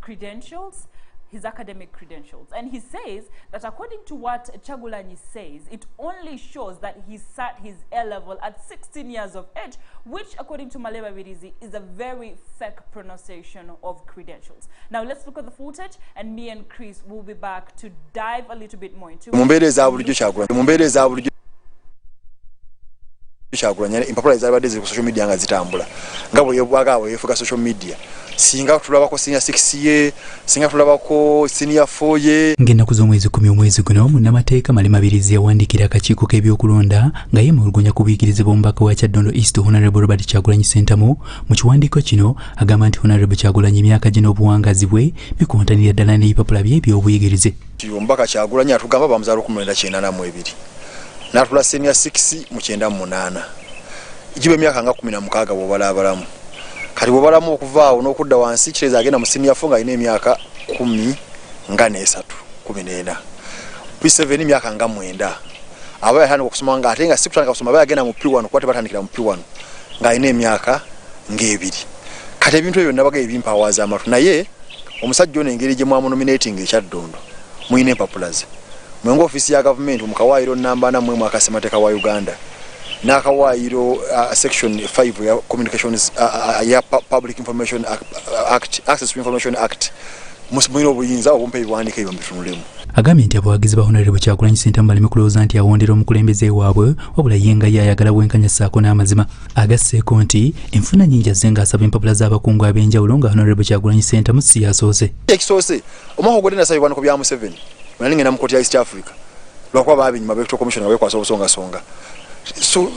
credentials his academic credentials. And he says that according to what Kyagulanyi says, it only shows that he sat his A-level at 16 years of age, which according to Male Mabirizi is a very fake pronunciation of credentials. Now let's look at the footage, and me and Chris will be back to dive a little bit more into impapula zabadde ziri ku social media nga zitambula nga bwe yebwaga yefuka social media singa tulabako senior 6 ye singa tulabako senior 4 ye ng'ennaku z'omwezi 10 omwezi guno munnamateeka Male Mabirizi yawandiikira akakiiko k'ebyokulonda nga yeemulugunya ku buyigirize bw'omubaka wa Kyaddondo East Honorable Robert Kyagulanyi Ssentamu. Mu kiwandiiko kino agamba nti Honorable Kyagulanyi emyaka gye n'obuwangazi bwe bikontanira ddala n'ebipapula bye eby'obuyigirize. Omubaka Kyagulanyi atugamba bamuzaala 1992 n'atula senior 6 mu 98 ijibe emyaka nga 16 bw'obalabalamu kati bw'obalamu okuvaawo n'okudda wansi kireza agenda mu senior 4 nga alina emyaka 13 P7 emyaka nga 9 aba yatandika okusoma nga ate nga si kutandika kusoma aba yagenda mu P1 kuba tebatandikira mu P1 nga alina emyaka nga 2 kati ebintu ebyo nabaga ebimpawaaza amatu naye omusajja ono engeri gye mwamunominating ekyaddondo muyina empapula ze mwengo ofisi ya government mukawairo namba na mwemu akasemateka wa Uganda nakawairo section 5 ya communications ya public information act access to information act musibwino obuyinza obumpe biwandike ebyo bifunulemu. Agambye nti abawagizi ba Honorable Kyagulanyi Ssentamu baleme kulowooza nti awondera omukulembeze waabwe wabula yenga yayagala bwenkanya ssaako n'amazima. Agasseeko nti enfuna nnyingi azze ng'asaba empapula z'abakungu ab'enjawulo nga Honorable Kyagulanyi Ssentamu si yasoose. Ekisoose omwaka ogwedde nasaba ebiwandiiko bya Museveni ngenda mu kkooti ya East Africa lwakuba baabinyuma Electoral Commission nga beekwasa obusongasonga. So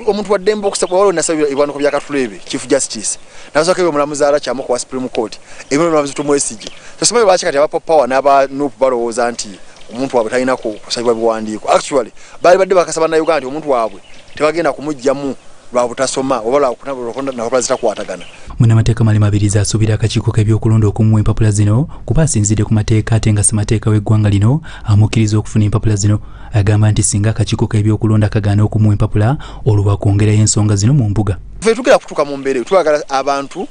omuntu waddemba okusaba waliwo nasaba ebiwandiiko bya Katulebe Chief Justice nasooka ebyo omulamuzi Arakyama wa Supreme Court ebyo omulamuzi Tumwesigye tosoma lwaki kati aba power n'aba Nuupu balowooza nti omuntu waabwe talina kusabibwa biwandiiko. Actually baali badde bakasaba na Uganda nti omuntu waabwe tebagenda kumugyamu lwa butasoma oba lwa zitakwatagana. Munnamateeka Male Mabirizi asuubira akakiiko k'ebyokulonda okumuwa empapula zino kuba asinzidde ku mateeka ate nga ssemateeka w'eggwanga lino amukkiriza okufuna empapula zino. Agamba nti singa akakiiko k'ebyokulonda kagaana okumuwa empapula olwo bakwongerayo ensonga zino mu mbuga. Ffe tugera kutuuka mu mbeera twagala abantu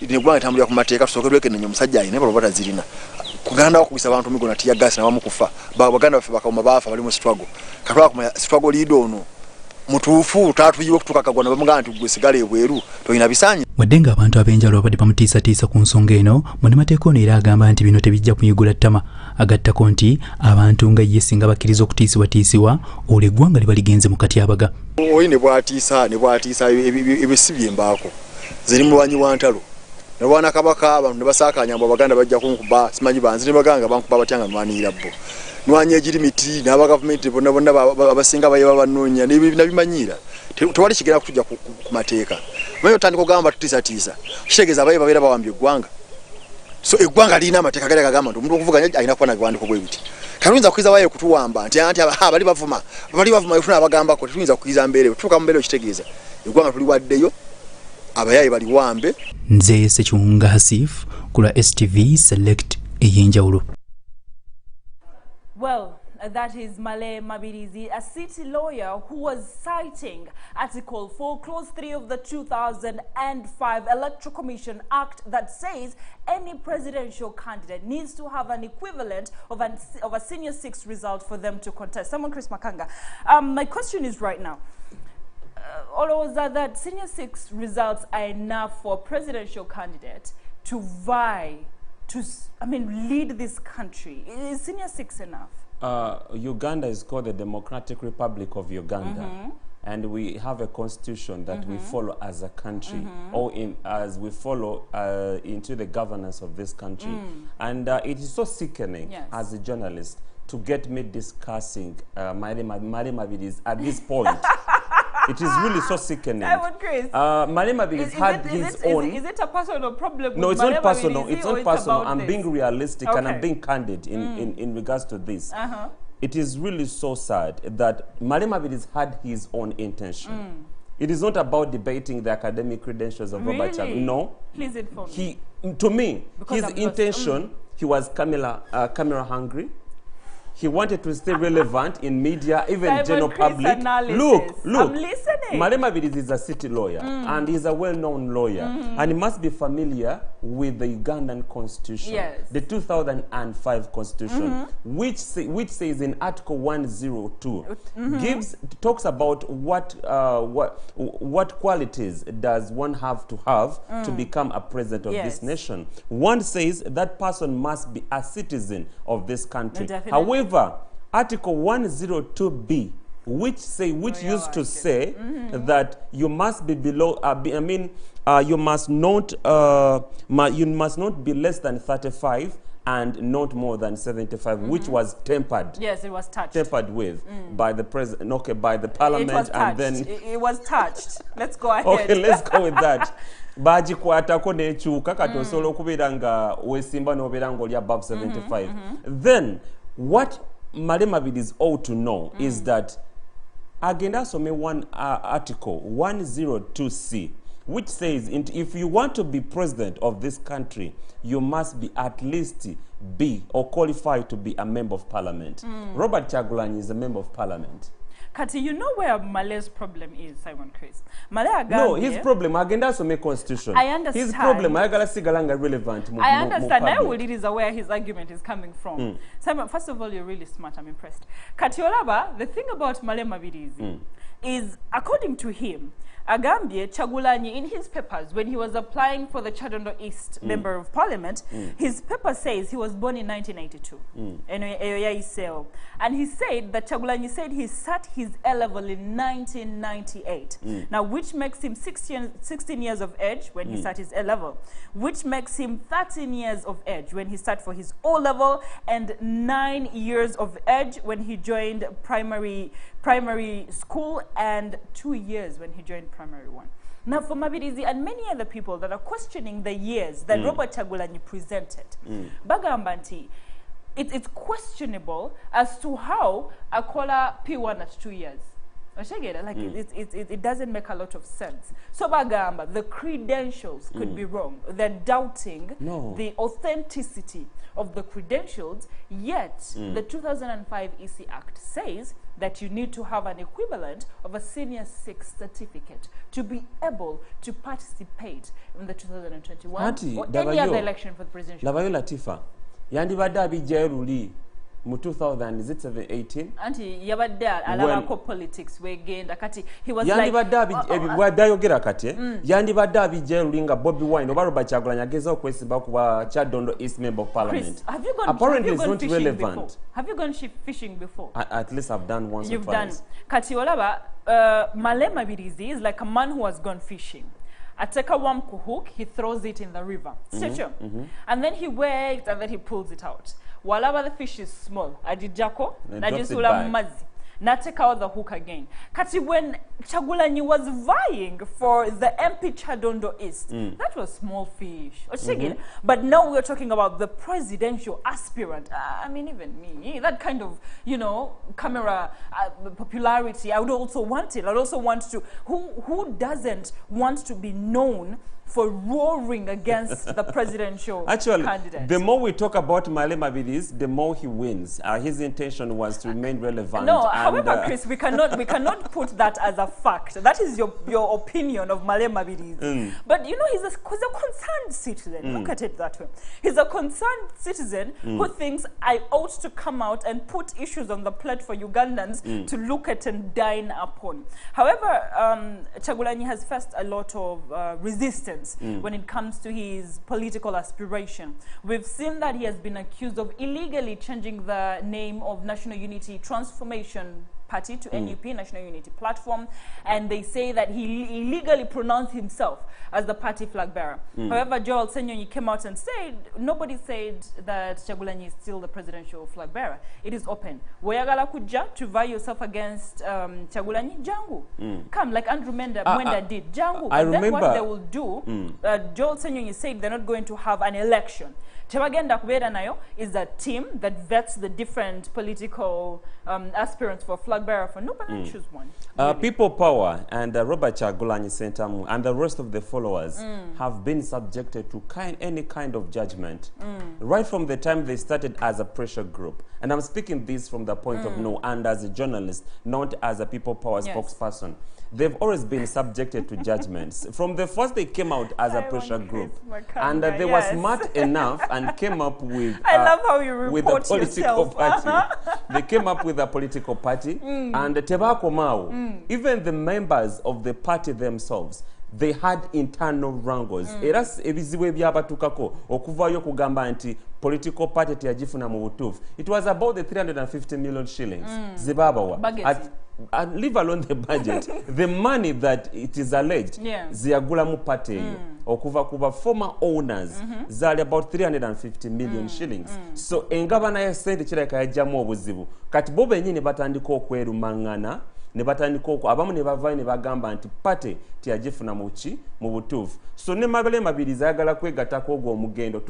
eggwanga litambulira ku mateeka tusooke twekenneenya omusajja alina empapula batazirina kuganda okugisa abantu migona tiya gas n'abamu kufa baganda baffe bakawuma baafa bali mu struggle katwala struggle leader ono mutuufu tatuyiwe kutuka kagwana bamugamba nti gwe sigala ebweru toyina bisaanyi. Wadde ng'abantu ab'enjawulo babadde bamutiisatiisa ku nsonga eno munnamateeka ono era agamba nti bino tebijja kuyigula ttama. Agattako nti abantu nga ye singa bakkiriza okutiisibwatiisibwa olwo eggwanga liba ligenze mu katyabaga. Oyi ne bwatiisa ebyo si byembaako ziri mulwanyi wa ntalo ne bwana kabaka abantu ne basaakanya mbu abaganda bajja kunkuba simanyi banzi ne baganga bankuba batya nga nwanirira bo nwanya ejiri miti n'aba gavumenti bonna abasinga bayeba banoonya nabimanyira tewali kigera kutujja ku mateeka manyi otandika ogamba tutiisatiisa kitegeeza abaye babeera bawambye eggwanga so eggwanga lirina amateeka gali agagamba nti omuntu okuvuganya alina kuba na biwandiiko bwe biti kaluyinza kukiriza waye kutuwamba nti bali bavuma efuna abagambako tetuyinza kukiriza mbeera tutuuka mu mbeera okitegeeza eggwanga tuliwaddeyo abayaye baliwambe. Nze Ssekiwunga Hasif ku lwa STV Select ey'enjawulo. Well, that is Male Mabirizi, a city lawyer who was citing Article 4, Clause 3 of the 2005 Electoral Commission Act that says any presidential candidate needs to have an equivalent of a senior 6 result for them to contest. Someone, Chris Makanga. My question is right now. Or that senior 6 results are enough for a presidential candidate to vie to, lead this country? Is senior 6 enough? Uganda is called the Democratic Republic of Uganda, and we have a constitution that we follow as a country, or as we follow into the governance of this country. And it is so sickening as a journalist to get me discussing Male Mabirizi at this point. It is really so sickening. Male Mabirizi had his own. Is it a personal problem? No, it's not personal. It's not personal. I'm being realistic and I'm being candid in regards to this. It is really so sad that Male Mabirizi had his own intention. It is not about debating the academic credentials of Robert Kyagulanyi. No. Please inform me. To me, his intention, he was camera hungry. He wanted to stay relevant in media, even general public. Look. I'm listening. Malema Mabirizi is a city lawyer and he's a well-known lawyer and he must be familiar with the Ugandan constitution, the 2005 constitution, which says in Article 102 talks about what qualities does one have to become a president of this nation. One says that person must be a citizen of this country. However, Article 102B, which used to say that you must be below. You must not be less than 35 and not more than 75, which was tempered. Yes, it was touched. Tempered with by the president, by the parliament, it was and then it was touched. Let's go ahead. Okay, let's go with that. Bagikwatako nekyuka kati osobola okubeera nga wesimba n'obeera ng'oli above 75. Then what Malema Mabirizi ought to know is that agenda asome one article 102C, which says if you want to be president of this country, you must be at least be or qualified to be a member of parliament. Robert Kyagulanyi is a member of parliament. Kati, you know where Male's problem is, Simon Chris? Male agambye, no, his problem, agenda asome constitution. I understand. His problem, ayagala sigalanga relevant. I understand. I will is where his argument is coming from. Simon, first of all, you're really smart. I'm impressed. Kati Olaba, the thing about Malema Mabirizi is, according to him, Agambye Kyagulanyi, in his papers, when he was applying for the Chadondo East Member of Parliament, his paper says he was born in 1992. And he said that Kyagulanyi said he sat his A-level in 1998. Now, which makes him 16 years of age when he sat his A-level, which makes him 13 years of age when he sat for his O-level, and 9 years of age when he joined primary school, and 2 years when he joined primary one. Now, for Mabirizi and many other people that are questioning the years that Robert Kyagulanyi presented, bagamba nti it's questionable as to how Akola P1 at 2 years. Like it doesn't make a lot of sense. So bagamba, the credentials could be wrong. They're doubting the authenticity of the credentials, yet the 2005 EC Act says that you need to have an equivalent of a senior 6 certificate to be able to participate in the 2021 or any other election for the presidential. Lavayo Latifa, yandibadde abijjayo luli mu 2000, is it 18? Anti yabadde alabako politics wegenda kati he was yandibadde ebibadde ayogera kati yandibadde abijjayo luli nga Bobi Wine oba Robert Kyagulanyi agezaho okwesimba ku Chadondo East Member of Parliament. Chris, apparently it's not relevant. Before? Have you gone fishing before? At least I've done once or twice. You've done. Kati olaba Malema Mabirizi is like a man who has gone fishing. Ateka one hook, he throws it in the river. And then he waits and then he pulls it out. Walaba the fish is small, ajijako, najisula mazi. Take out the hook again. Kati, when Kyagulanyi was vying for the MP Chadondo East, that was small fish. But now we're talking about the presidential aspirant. I mean, even me, that kind of, camera popularity, I would also want it. I'd also want to, who doesn't want to be known for roaring against the presidential candidate? The more we talk about Malema Mabirizi, the more he wins. His intention was to remain relevant. No, however, Chris, we cannot put that as a fact. That is your opinion of Malema Mabirizi. But he's a concerned citizen. Look at it that way. He's a concerned citizen who thinks I ought to come out and put issues on the plate for Ugandans to look at and dine upon. However, Kyagulanyi has faced a lot of resistance when it comes to his political aspiration. We've seen that he has been accused of illegally changing the name of National Unity Transformation Party to NUP, National Unity Platform, and they say that he illegally pronounced himself as the party flag bearer. However, Joel Senyonyi came out and said, nobody said that Kyagulanyi is still the presidential flag bearer. It is open. Wayagala kuja to vie yourself against Kyagulanyi, Jangu. Come, like Andrew Mwenda did, Jangu. But then what they will do, Joel Senyonyi said they're not going to have an election. Chebagenda kubera nayo is a team that vets the different political aspirants for flag bearer for NUP, and choose one. Really. People Power and Robert Kyagulanyi Sentamu and the rest of the followers have been subjected to any kind of judgment right from the time they started as a pressure group. And I'm speaking this from the point of view and as a journalist, not as a People Power spokesperson. they've always been subjected to judgments. From the first, they came out as a pressure group. And they were smart enough and came up with I love how you with a report political yourself. party. They came up with a political party. And Tebako Mao, even the members of the party themselves, they had internal wrangles. Era ebizibu ebyabatukako okuvayo kugamba nti political party teyagifuna mu butuufu. It was about the 350 million shillings. Zibabawa. And leave alone the budget. The money that it is alleged ziyagulamu party eyo okuva kuba former owners zali about 350 million shillings. So engabana ya sente kireka yajjamu obuzibu. Kati bo benyini batandika okwerumangana ne batandika abamu ne bavayo ne bagamba nti party tiyagifuna mu butuufu. So ne mabele mabiri zayagala kwegatako ogwo omugendo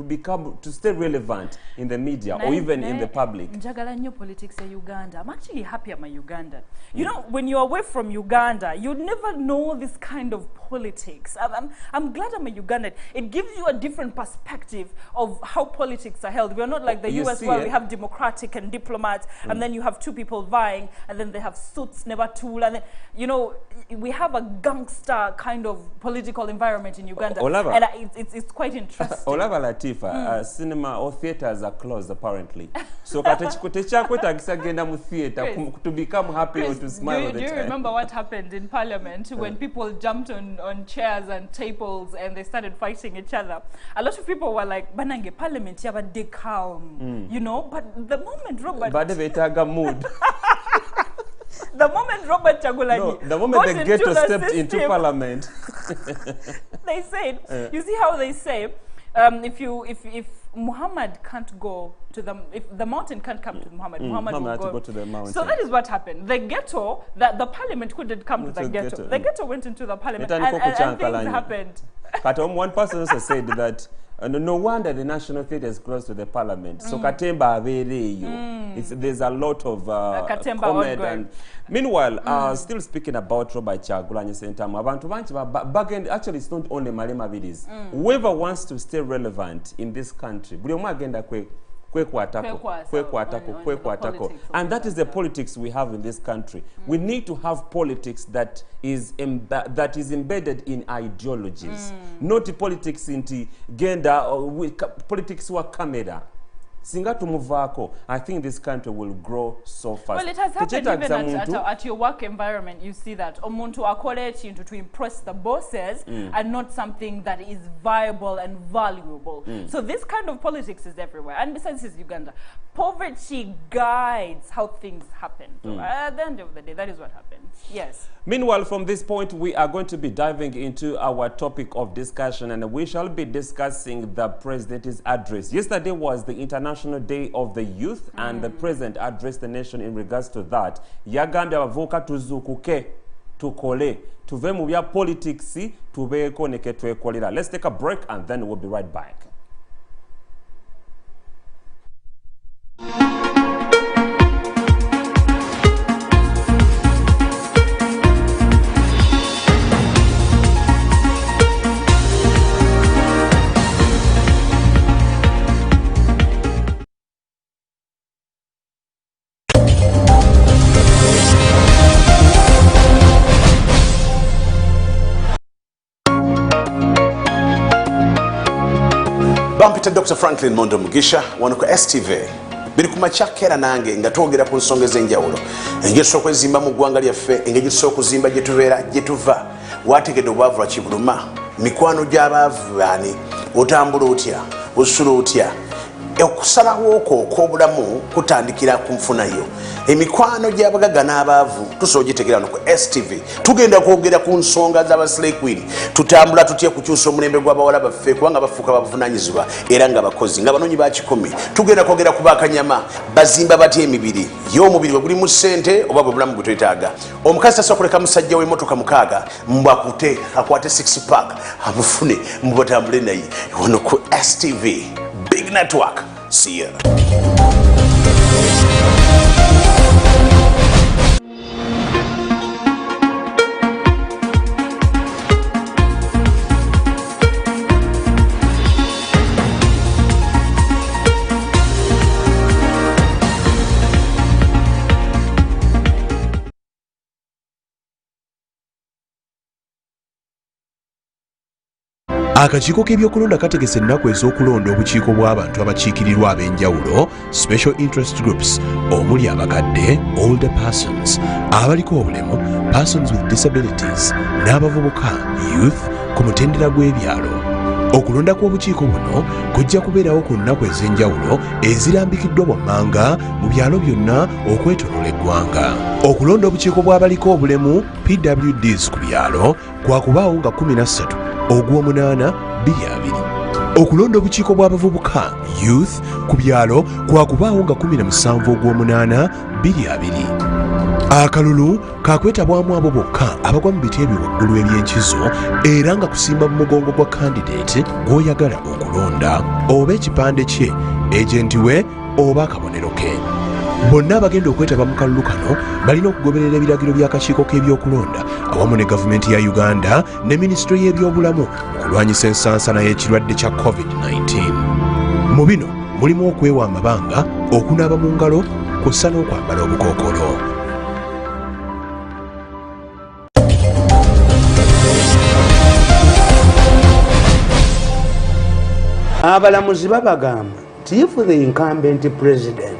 to stay relevant in the media or even in the public. Njagala nnyo politics in Uganda. I'm actually happy I'm a Ugandan. You know, when you're away from Uganda, you never know this kind of politics. I'm glad I'm a Ugandan. It gives you a different perspective of how politics are held. We're not like the US where we have democratic and diplomats, and then you have two people vying, and then they have suits, never tool, and then, you know, we have a gangster kind of political environment in Uganda. And it's quite interesting. Olava Latifa, cinema or theaters are closed apparently. So kwetagisa mu theater to become happy or to smile all the time. Do you remember what happened in Parliament when people jumped on chairs and tables and they started fighting each other? A lot of people were like, Banange, Parliament, you have a calm, you know? But the moment Robert... mood. The moment Robert Chagulanyi the moment the ghetto stepped into Parliament, they said, you see how they say, if Muhammad can't go to if the mountain can't come to Muhammad, Muhammad will go to the mountain. So that is what happened. The ghetto, the parliament couldn't come to the ghetto. The ghetto went into the parliament and things happened. One person also said that no wonder the National Theatre is close to the Parliament. So Katemba avereyo. There's a lot of comment. And meanwhile, still speaking about Robert Chagulanyi Sentamu, abantu banchi back end, actually it's not only Malema Bidis. Whoever wants to stay relevant in this country, buli omu agenda and that is the politics we have in this country. We need to have politics that is embedded in ideologies, not politics into gender or politics wa camera. Singa tumuvako, I think this country will grow so fast. Well, it has happened even at your work environment. You see that omuntu akole ekintu to impress the bosses and not something that is viable and valuable. So this kind of politics is everywhere. And besides, this is Uganda. Poverty guides how things happen. At the end of the day, that is what happens. Yes. Meanwhile, from this point, we are going to be diving into our topic of discussion, and we shall be discussing the President's address. Yesterday was the International Day of the Youth, and the President addressed the nation in regards to that. Yagambye abavuka tuzukuke, tukole, tuve mu bya politics, tubeeko ne ke twekolera. Let's take a break, and then we'll be right back. Bampita Dr. Franklin Mondo Mugisha wano ku STV biri ku machakera nange nga twogera ku nsonga ez'enjawulo engeri okwezimba mu ggwanga lyaffe engeri okuzimba gye tubeera gye tuva wategedde obwavu lwa kibuluma mikwano gy'abaavu baani otambula otya osula otya okusalawo okwo okw'obulamu kutandikira ku nfunayo emikwano gy'abagagga n'abaavu tusobola ogitegeera no ku STV tugenda kwogera ku nsonga z'abaslay queen tutambula tutya kukyusa omulembe gw'abawala baffe kubanga bafuuka babuvunaanyizibwa era nga bakozi nga banoonyi ba kikumi tugenda kwogera ku bakanyama bazimba batya emibiri y'omubiri bwe gulimu ssente oba bwe bulamu bwe twetaaga omukazi tasobola kuleka musajja w'emmotoka mukaaga mbwakute akwate 6 pack amufune mbubatambule naye wano ku STV Big Network. See ya. Akakiiko k'ebyokulonda kategese ennaku ez'okulonda obukiiko bw'abantu abakiikirirwa ab'enjawulo special interest groups omuli abakadde older persons, abaliko obulemu persons with disabilities n'abavubuka youth ku mutendera gw'ebyalo. Okulonda kw'obukiiko buno kujja kubeerawo ku nnaku ez'enjawulo ezirambikiddwa bwammanga mu byalo byonna okwetooloola eggwanga. Okulonda obukiiko bw'abaliko obulemu PWDs ku byalo kwakubaawo nga 13 Ogw'omunaana 2020. Okulonda obukiiko bw'abavubuka youth ku byalo kwakubaawo nga 17 Ogw'omunaana 2020. Akalulu kakwetabwamu abo bokka abagwa mu biti ebyo waggulu eby'enkizo era nga kusimba mu mugongo gwa kandidate gw'oyagala okulonda oba ekipande kye, ejenti we oba akabonero ke. Bonna abagenda okwetaba mu kalulu kano balina okugoberera ebiragiro by'akakiiko k'ebyokulonda awamu ne gavumenti ya Uganda ne minisitule y'ebyobulamu okulwanyisa ensansana y'ekirwadde kya COVID-19. Mu bino mulimu okwewa amabanga, okunaaba mu ngalo kw'ossa n'okwambala obukookolo. Abalamuzi babagamba nti if the incumbent president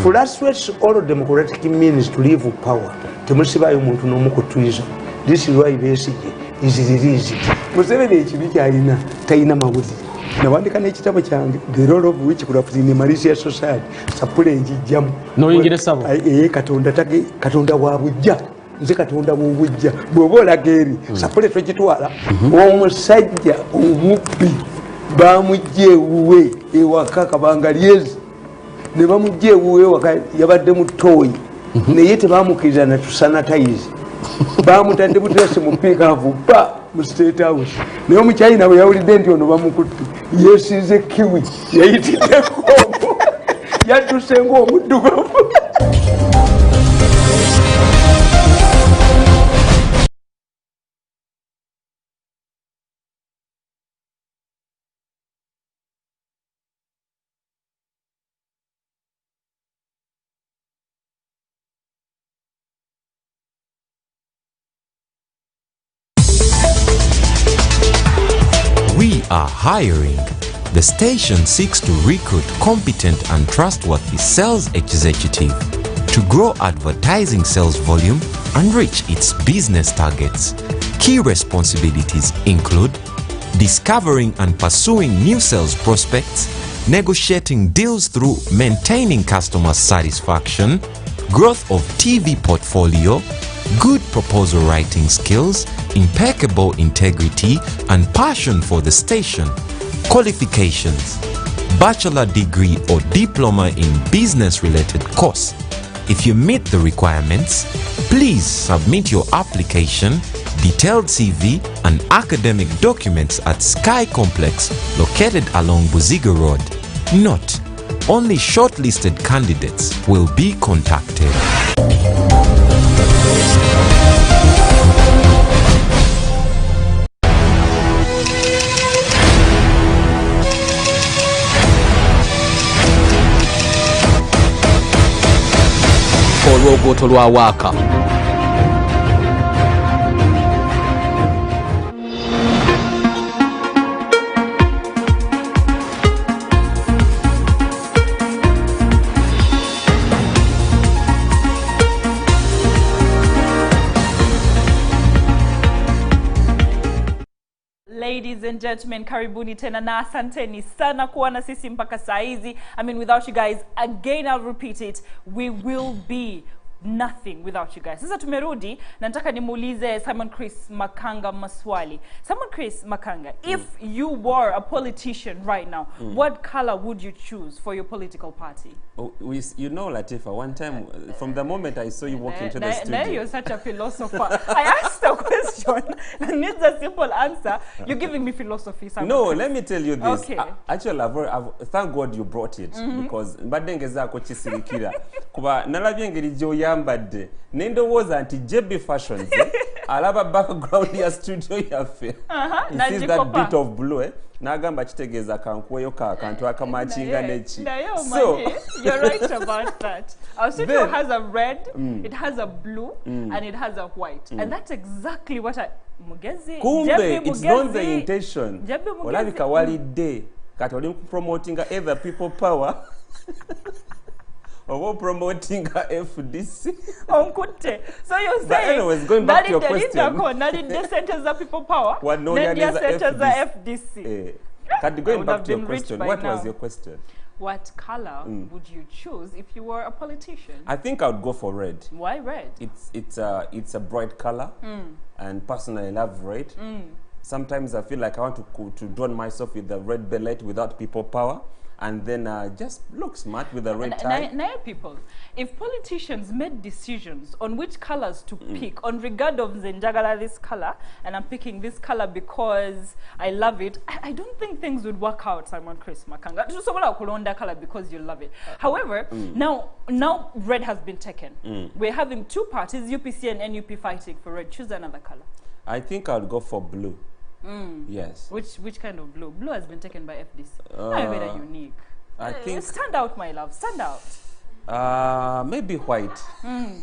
frustrates all democratic means to leave power, temusibayo muntu n'omu kutwiza. This is why Besigye is released. Museveni ekibi kyalina talina mawulire. Nawandika n'ekitabo kyange the role of which could have been in malicious society sapule enjijjamu noyingire sabo katonda wa bujja nze katonda w'obujja bw'oba olaga eri sapule togitwala. Omusajja omubbi bamujja ewuwe ewaka kabanga lyezi ne bamujja ewuwe ewaka yabadde mu ttooyi naye tebamukkiriza na tusanatayizi bamutadde buteresi mu piikaavu ba mu state house naye omukyayina bwe yawulidde nti ono bamukutte yeesiize kiwi yayitiddeko yadduse ng'omuddugavu. We are hiring. The station seeks to recruit competent and trustworthy sales executive to grow advertising sales volume and reach its business targets. Key responsibilities include discovering and pursuing new sales prospects, negotiating deals through maintaining customer satisfaction, growth of TV portfolio, good proposal writing skills, impeccable integrity, and passion for the station. Qualifications: bachelor degree or diploma in business-related course. If you meet the requirements, please submit your application, detailed CV, and academic documents at Sky Complex, located along Buziga Road. Note: only shortlisted candidates will be contacted. olwogoto lwa waaka. Ladies and gentlemen, karibuni tena na asanteni sana kuwa na sisi mpaka saa hizi. I mean, without you guys, again I'll repeat it, we will be nothing without you guys. Sasa tumerudi na nataka nimuulize Simon Chris Makanga maswali. Simon Chris Makanga, if you were a politician right now, what color would you choose for your political party? Oh, you know, Latifa, one time, from the moment I saw you walk into the studio... Now you're such a philosopher. I asked a question that needs a simple answer. You're giving me philosophy. Simon No, Chris. let me tell you this. Okay. Actually, thank God you brought it. Because mbadde ngeza ko kisirikira. Kuba nalabye ngeri joya ayambadde nendowooza nti JB Fashions alaba background ya studio yaffe he sees that bit of blue n'agamba kitegeeza kankuweyo kakantu akamachinga neki so you're right about that. Our studio has a red, it has a blue, and it has a white, and that's exactly what I Mugezi. Kumbe it's not the intention. Olabika walidde kati oli promoting either people power or promoting FDC. So you're saying anyways, going back to your question. The centers of people power. What no centers are FDC. Going back to your question, what was your question? What color would you choose if you were a politician? I think I would go for red. Why red? It's a bright color, and personally I love red. Sometimes I feel like I want to drown myself with the red beret without people power, and then just look smart with a red tie. Now, people, if politicians made decisions on which colors to pick, on regard of Zenjagala this color, and I'm picking this color because I love it, I don't think things would work out, Simon Chris Makanga. Just kulonda color because you love it. However, now red has been taken. We're having two parties, UPC and NUP, fighting for red. Choose another color. I think I would go for blue. Yes. Which kind of blue? Blue has been taken by FDC. Very unique. I think stand out, my love. Stand out. Maybe white.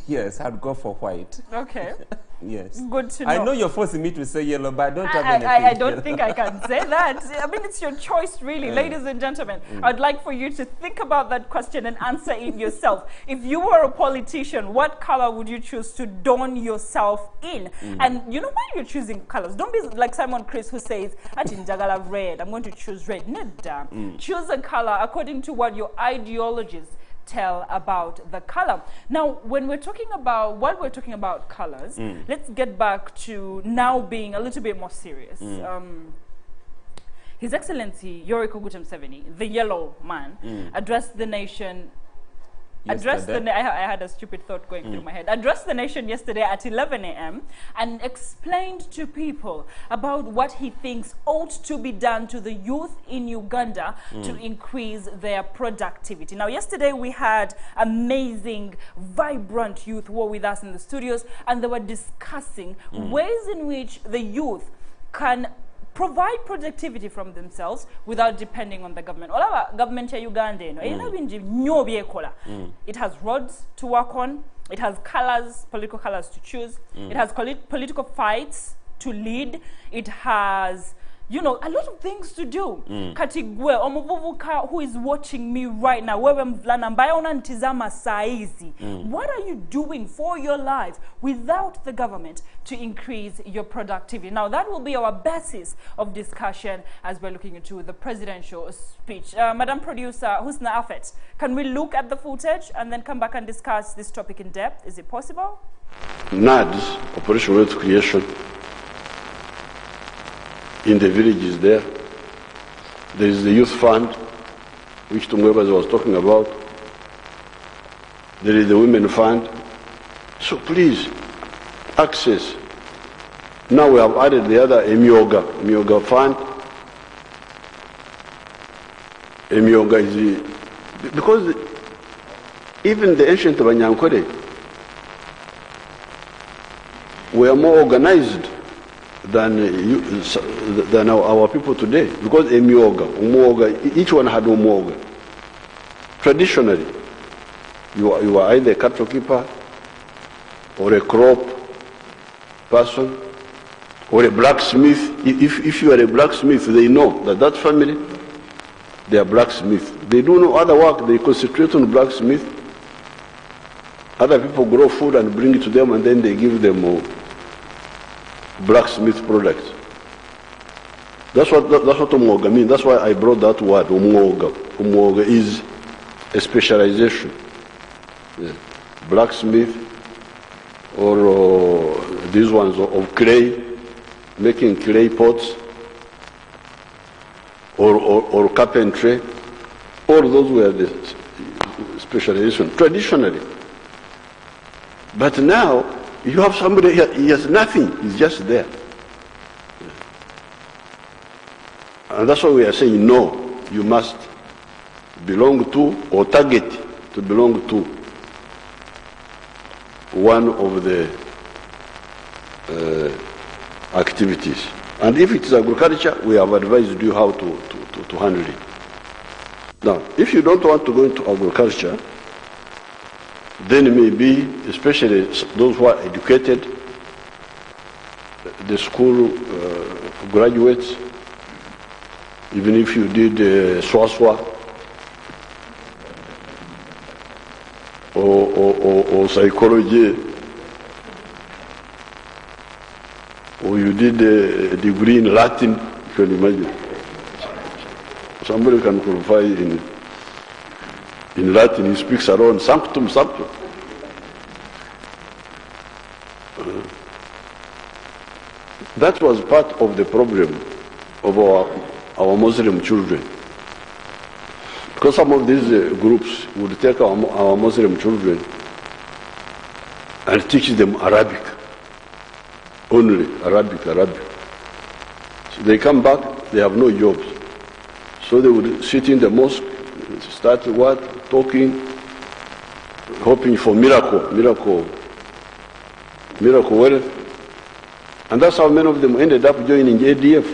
Yes, I'd go for white. Okay. Yes. Good to know. I know you're forcing me to say yellow, but I don't have anything. I don't think I can say that. I mean, it's your choice, really. Ladies and gentlemen, I'd like for you to think about that question and answer it yourself. If you were a politician, what color would you choose to don yourself in? And you know, when you're choosing colors, don't be like Simon Chris who says, Njagala red, I'm going to choose red. Nedda. Choose a color according to what your ideologies tell about the color. Now, while we're talking about colors, let's get back to now being a little bit more serious. His Excellency Yoweri Kaguta Museveni, the yellow man, addressed the nation. I had a stupid thought going through my head. Addressed the nation yesterday at 11 a.m. and explained to people about what he thinks ought to be done to the youth in Uganda to increase their productivity. Now, yesterday we had amazing, vibrant youth who were with us in the studios, and they were discussing ways in which the youth can provide productivity from themselves without depending on the government. Olaba government ya Uganda it has roads to work on, it has colors, political colors to choose, it has political fights to lead, it has, you know, a lot of things to do. Katigwe omuvubuka who is watching me right now, wewe mvulana ambaye unanitizama saa hizi, what are you doing for your life without the government to increase your productivity? Now that will be our basis of discussion as we're looking into the presidential speech. Madam Producer Husna Afet, can we look at the footage and then come back and discuss this topic in depth? Is it possible? NADS, Operation Wealth Creation, in the villages there. There is the youth fund, which Tumwebaza was talking about. There is the women fund. So please, access. Now we have added the other Emyoga fund. Emyoga is because even the ancient Banyankore were more organized than our people today, because Umuoga, each one had Umuoga. Traditionally, you are either a cattle keeper or a crop person or a blacksmith. If you are a blacksmith, they know that family, they are blacksmith. They do no other work, they concentrate on blacksmith. Other people grow food and bring it to them, and then they give them blacksmith products. That's what Umuoga means. That's why I brought that word, Umuoga. Umuoga is a specialization. Yeah. Blacksmith, or these ones of clay, making clay pots, or carpentry. All those were the specialization traditionally. But now, you have somebody here, he has nothing, he's just there. And that's why we are saying, no, you must belong to or target to belong to one of the activities. And if it is agriculture, we have advised you how to handle it. Now, if you don't want to go into agriculture, then maybe, especially those who are educated, the school graduates, even if you did SWASWA or psychology, or you did a degree in Latin, you can imagine. Somebody can qualify in Latin, he speaks around sanctum sanctum. That was part of the problem of our Muslim children. Because some of these groups would take our Muslim children and teach them Arabic, only Arabic. So they come back, they have no jobs. So they would sit in the mosque, start talking, hoping for miracle wealth. And that's how many of them ended up joining ADF,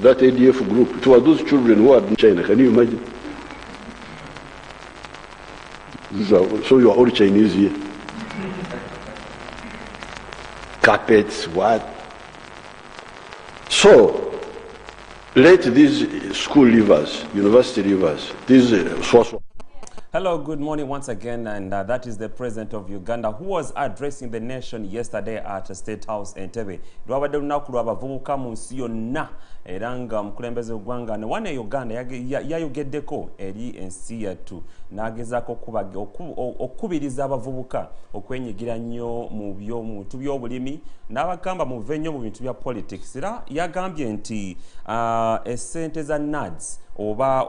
that ADF group. It was those children who are in China, can you imagine? So you are all Chinese here. Carpets, what? So, let these school leavers, university leavers, these Hello, good morning once again, and that is the President of Uganda who was addressing the nation yesterday at State House Entebbe. Lwabadde lunaku lw'abavubuka mu nsi yonna era nga omukulembeze w'eggwanga ne wana Uganda yayogeddeko eri ensi yattu n'agezaako okukubiriza abavubuka okwenyigira nnyo mu bintu by'obulimi n'abagamba muve nnyo mu bintu bya politics. Era yagambye nti essente za NADS oba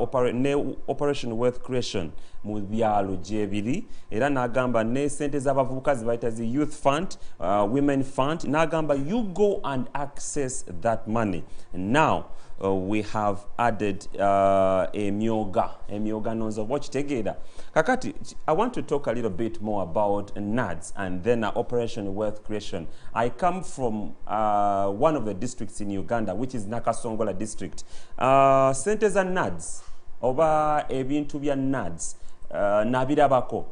Operation Wealth Creation mu byalo gyebiri era n'agamba ne sente z'abavubuka zibayita zi Youth Fund, Women Fund, n'agamba you go and access that money. Now we have added emyoga nonzo bw'okitegeera. Kakati, I want to talk a little bit more about NADS and then Operation Wealth Creation. I come from one of the districts in Uganda, which is Nakasongola district. Sente za NADS oba ebintu bya NADS nabirabako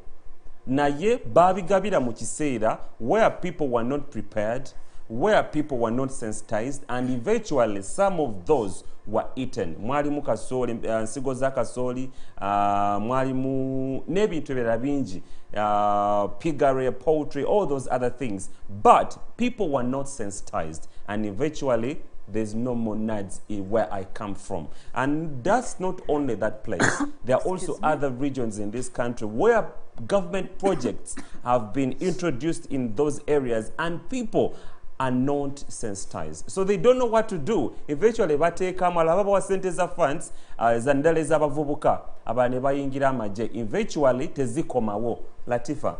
naye babigabira mu kiseera where people were not prepared, where people were not sensitized, and eventually some of those were eaten. Mwalimu kasoli, nsigo za kasoli, mwalimu n'ebintu ebirala bingi, piggery, poultry, all those other things. But people were not sensitized, and eventually there's no more NADS where I come from. And that's not only that place. There are also other regions in this country where government projects have been introduced in those areas and people are not sensitized. So they don't know what to do. Eventually, bateka malaba wa sente za funds, zandale za bavubuka, abane bayingira amaje. Eventually, tezikomawo. Latifa.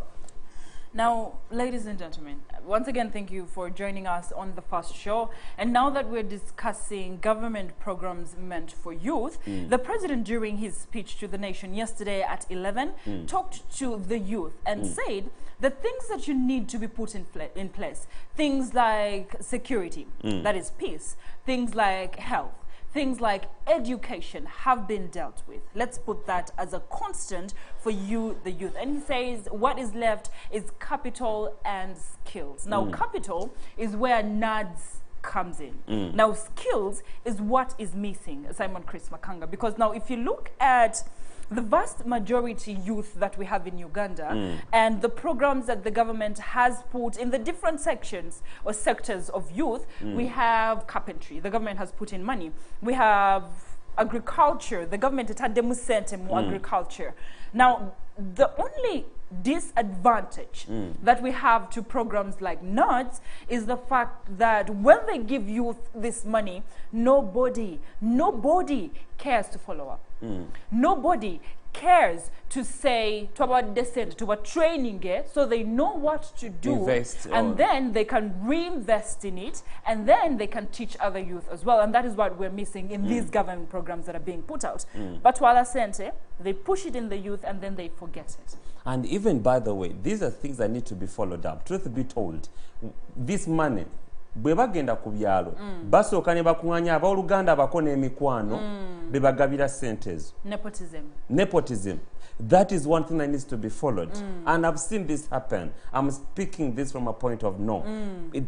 Now, ladies and gentlemen, once again, thank you for joining us on the first show. And now that we're discussing government programs meant for youth, the president, during his speech to the nation yesterday at 11, talked to the youth and said the things that you need to be put in place, things like security, that is peace, things like health, things like education have been dealt with. Let's put that as a constant for you, the youth. And he says what is left is capital and skills. Now, capital is where NADS comes in. Now, skills is what is missing, Simon Chris Makanga, because now if you look at the vast majority youth that we have in Uganda and the programs that the government has put in the different sections or sectors of youth, we have carpentry, the government has put in money. We have agriculture, the government had agriculture. Now, the only disadvantage that we have to programs like NADS is the fact that when they give youth this money, nobody cares to follow up. Nobody cares to say to about descent to a training so they know what to do, and then they can reinvest in it, and then they can teach other youth as well. And that is what we're missing in these government programs that are being put out. But while sente, they push it in the youth and then they forget it. And even, by the way, these are things that need to be followed up. Truth be told, this money, bwe bagenda ku byalo basooka ne bakuŋŋaanya abooluganda abako n'emikwano be bagabira sente ezo. Nepotism. That is one thing that needs to be followed. And I've seen this happen. I'm speaking this from a point of no. It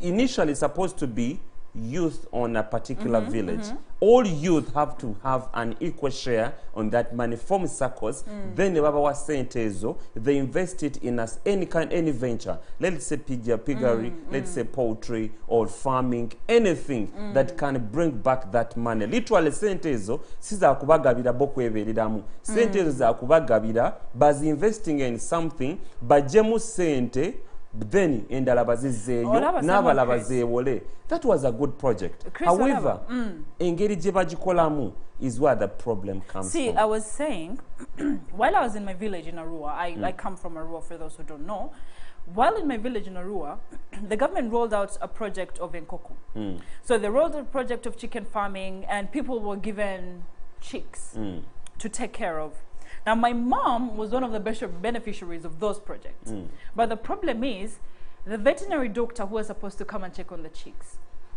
initially supposed to be youth on a particular village. All youth have to have an equal share on that money, form circles. Then they invest it in any venture. Let's say piggery, let's say poultry or farming, anything that can bring back that money. Literally, sentezo siza kubagabira bokwebereramu. Sentezo za kubagabira bazi investing in something bajemu sente. Then endala bazizeeyo n'abalala bazeewole. That was a good project. However, engeri gye bagikolamu is where the problem comes from. See, I was saying, while I was in my village in Arua, I come from Arua for those who don't know, while in my village in Arua, the government rolled out a project of Nkoko. So they rolled out a project of chicken farming and people were given chicks to take care of. Now, my mom was one of the beneficiaries of those projects. But the problem is, the veterinary doctor who was supposed to come and check on the chicks,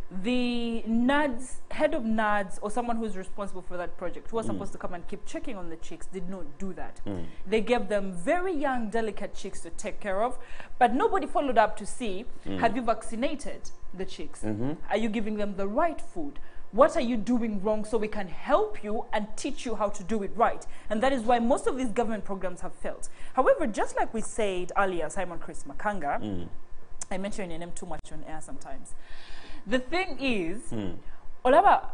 the NADS, head of NADS, or someone who's responsible for that project, who was supposed to come and keep checking on the chicks, did not do that. They gave them very young, delicate chicks to take care of, but nobody followed up to see, have you vaccinated the chicks? Are you giving them the right food? What are you doing wrong so we can help you and teach you how to do it right? And that is why most of these government programs have failed. However, just like we said earlier, Simon Chris Makanga, I mention your name too much on air sometimes. The thing is, Olaba,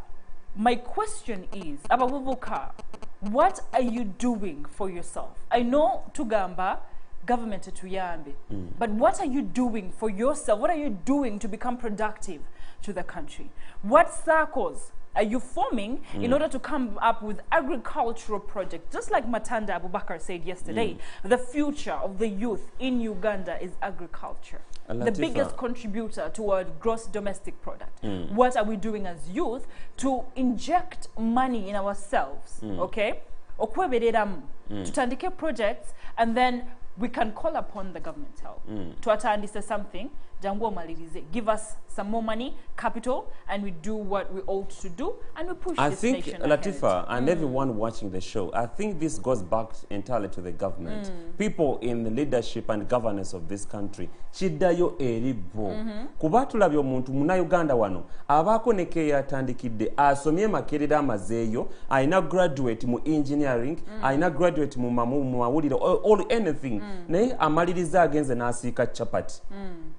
my question is, Abavuvuka, what are you doing for yourself? I know Tugamba, government tuyambe, but what are you doing for yourself? What are you doing to become productive to the country? What circles are you forming in order to come up with agricultural projects? Just like Matanda Abubakar said yesterday, the future of the youth in Uganda is agriculture. The biggest contributor toward gross domestic product. What are we doing as youth to inject money in ourselves? Okay? Tutandike projects, and then we can call upon the government help. Tuatandise something, jangu malirize. Give us some more money, capital, and we do what we ought to do, and we push this nation ahead. Latifa and everyone watching the show, I think this goes back entirely to the government. People in the leadership and governance of this country, chidayo eribo. Kubatulabyo omuntu muna Uganda wano, abako neke yatandikidde, asomye makerera amazeeyo, aina graduate mu engineering, aina graduate mu mawulire, or anything. Naye amaliriza agenze n'asiika chapati.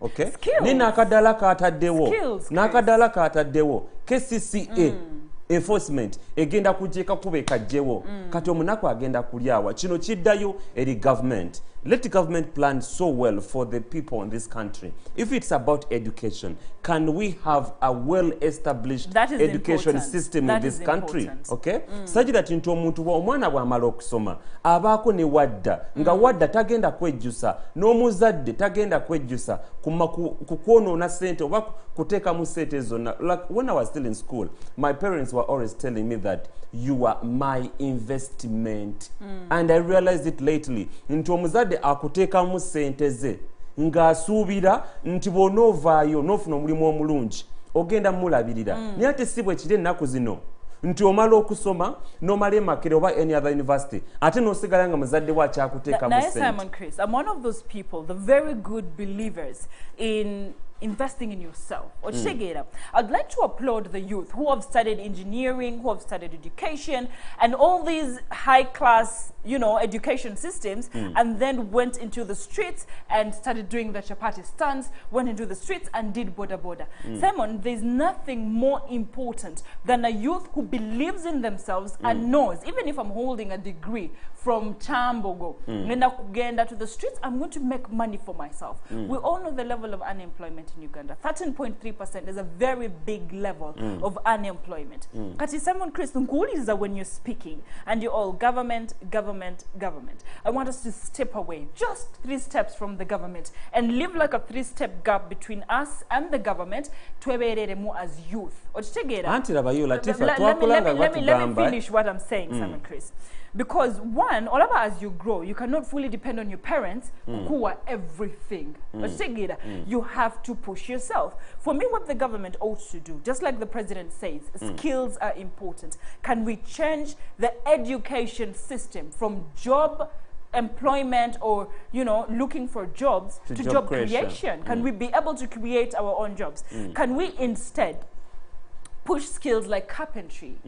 Okay? Nina akadala kataddewo KCCA enforcement egenda kujeka kubeka jewo kati omunako agenda kulyawa kino kiddayo eri government. Let government plan so well for the people in this country. If it's about education, can we have a well-established education system in this country? Okay? Such that into omuntu omwana bw'amala okusoma abaako ne wadda nga wadda tagenda kwejjusa n'omuzadde tagenda kwejjusa kukwonoona ssente oba kuteekamu ssente zonna. Like when I was still in school, my parents were always telling me that you are my investment. And I realized it lately. Into omuzadde akuteekamu ssente ze ng'asuubira nti bw'onoovaayo n'ofuna omulimu omulungi ogenda mulabirira. Naye ate si bwe kiri ennaku zino nti omala okusoma n'omala emakere oba any other university ate n'osigala nga muzadde wa akyakuteekamu ssente. Simon Chris, I'm one of those people, the very good believers in investing in yourself. I'd like to applaud the youth who have studied engineering, who have studied education, and all these high-class, education systems, and then went into the streets and started doing the chapati stands, went into the streets and did boda boda. Simon, there's nothing more important than a youth who believes in themselves and knows, even if I'm holding a degree from Chambogo, to the streets, I'm going to make money for myself. We all know the level of unemployment unemployment in Uganda. 13.3% is a very big level of unemployment. Kati Simon Chris, nkuuliza when you're speaking and you're all government. I want us to step away, just 3 steps from the government and live like a 3-step gap between us and the government twebereremu as youth. Let me finish what I'm saying, Simon Chris. Because one, Olaba, as you grow, you cannot fully depend on your parents who are everything. You have to push yourself. For me, what the government ought to do, just like the president says, skills are important. Can we change the education system from job employment or, you know, looking for jobs to job creation? Can we be able to create our own jobs? Can we instead push skills like carpentry?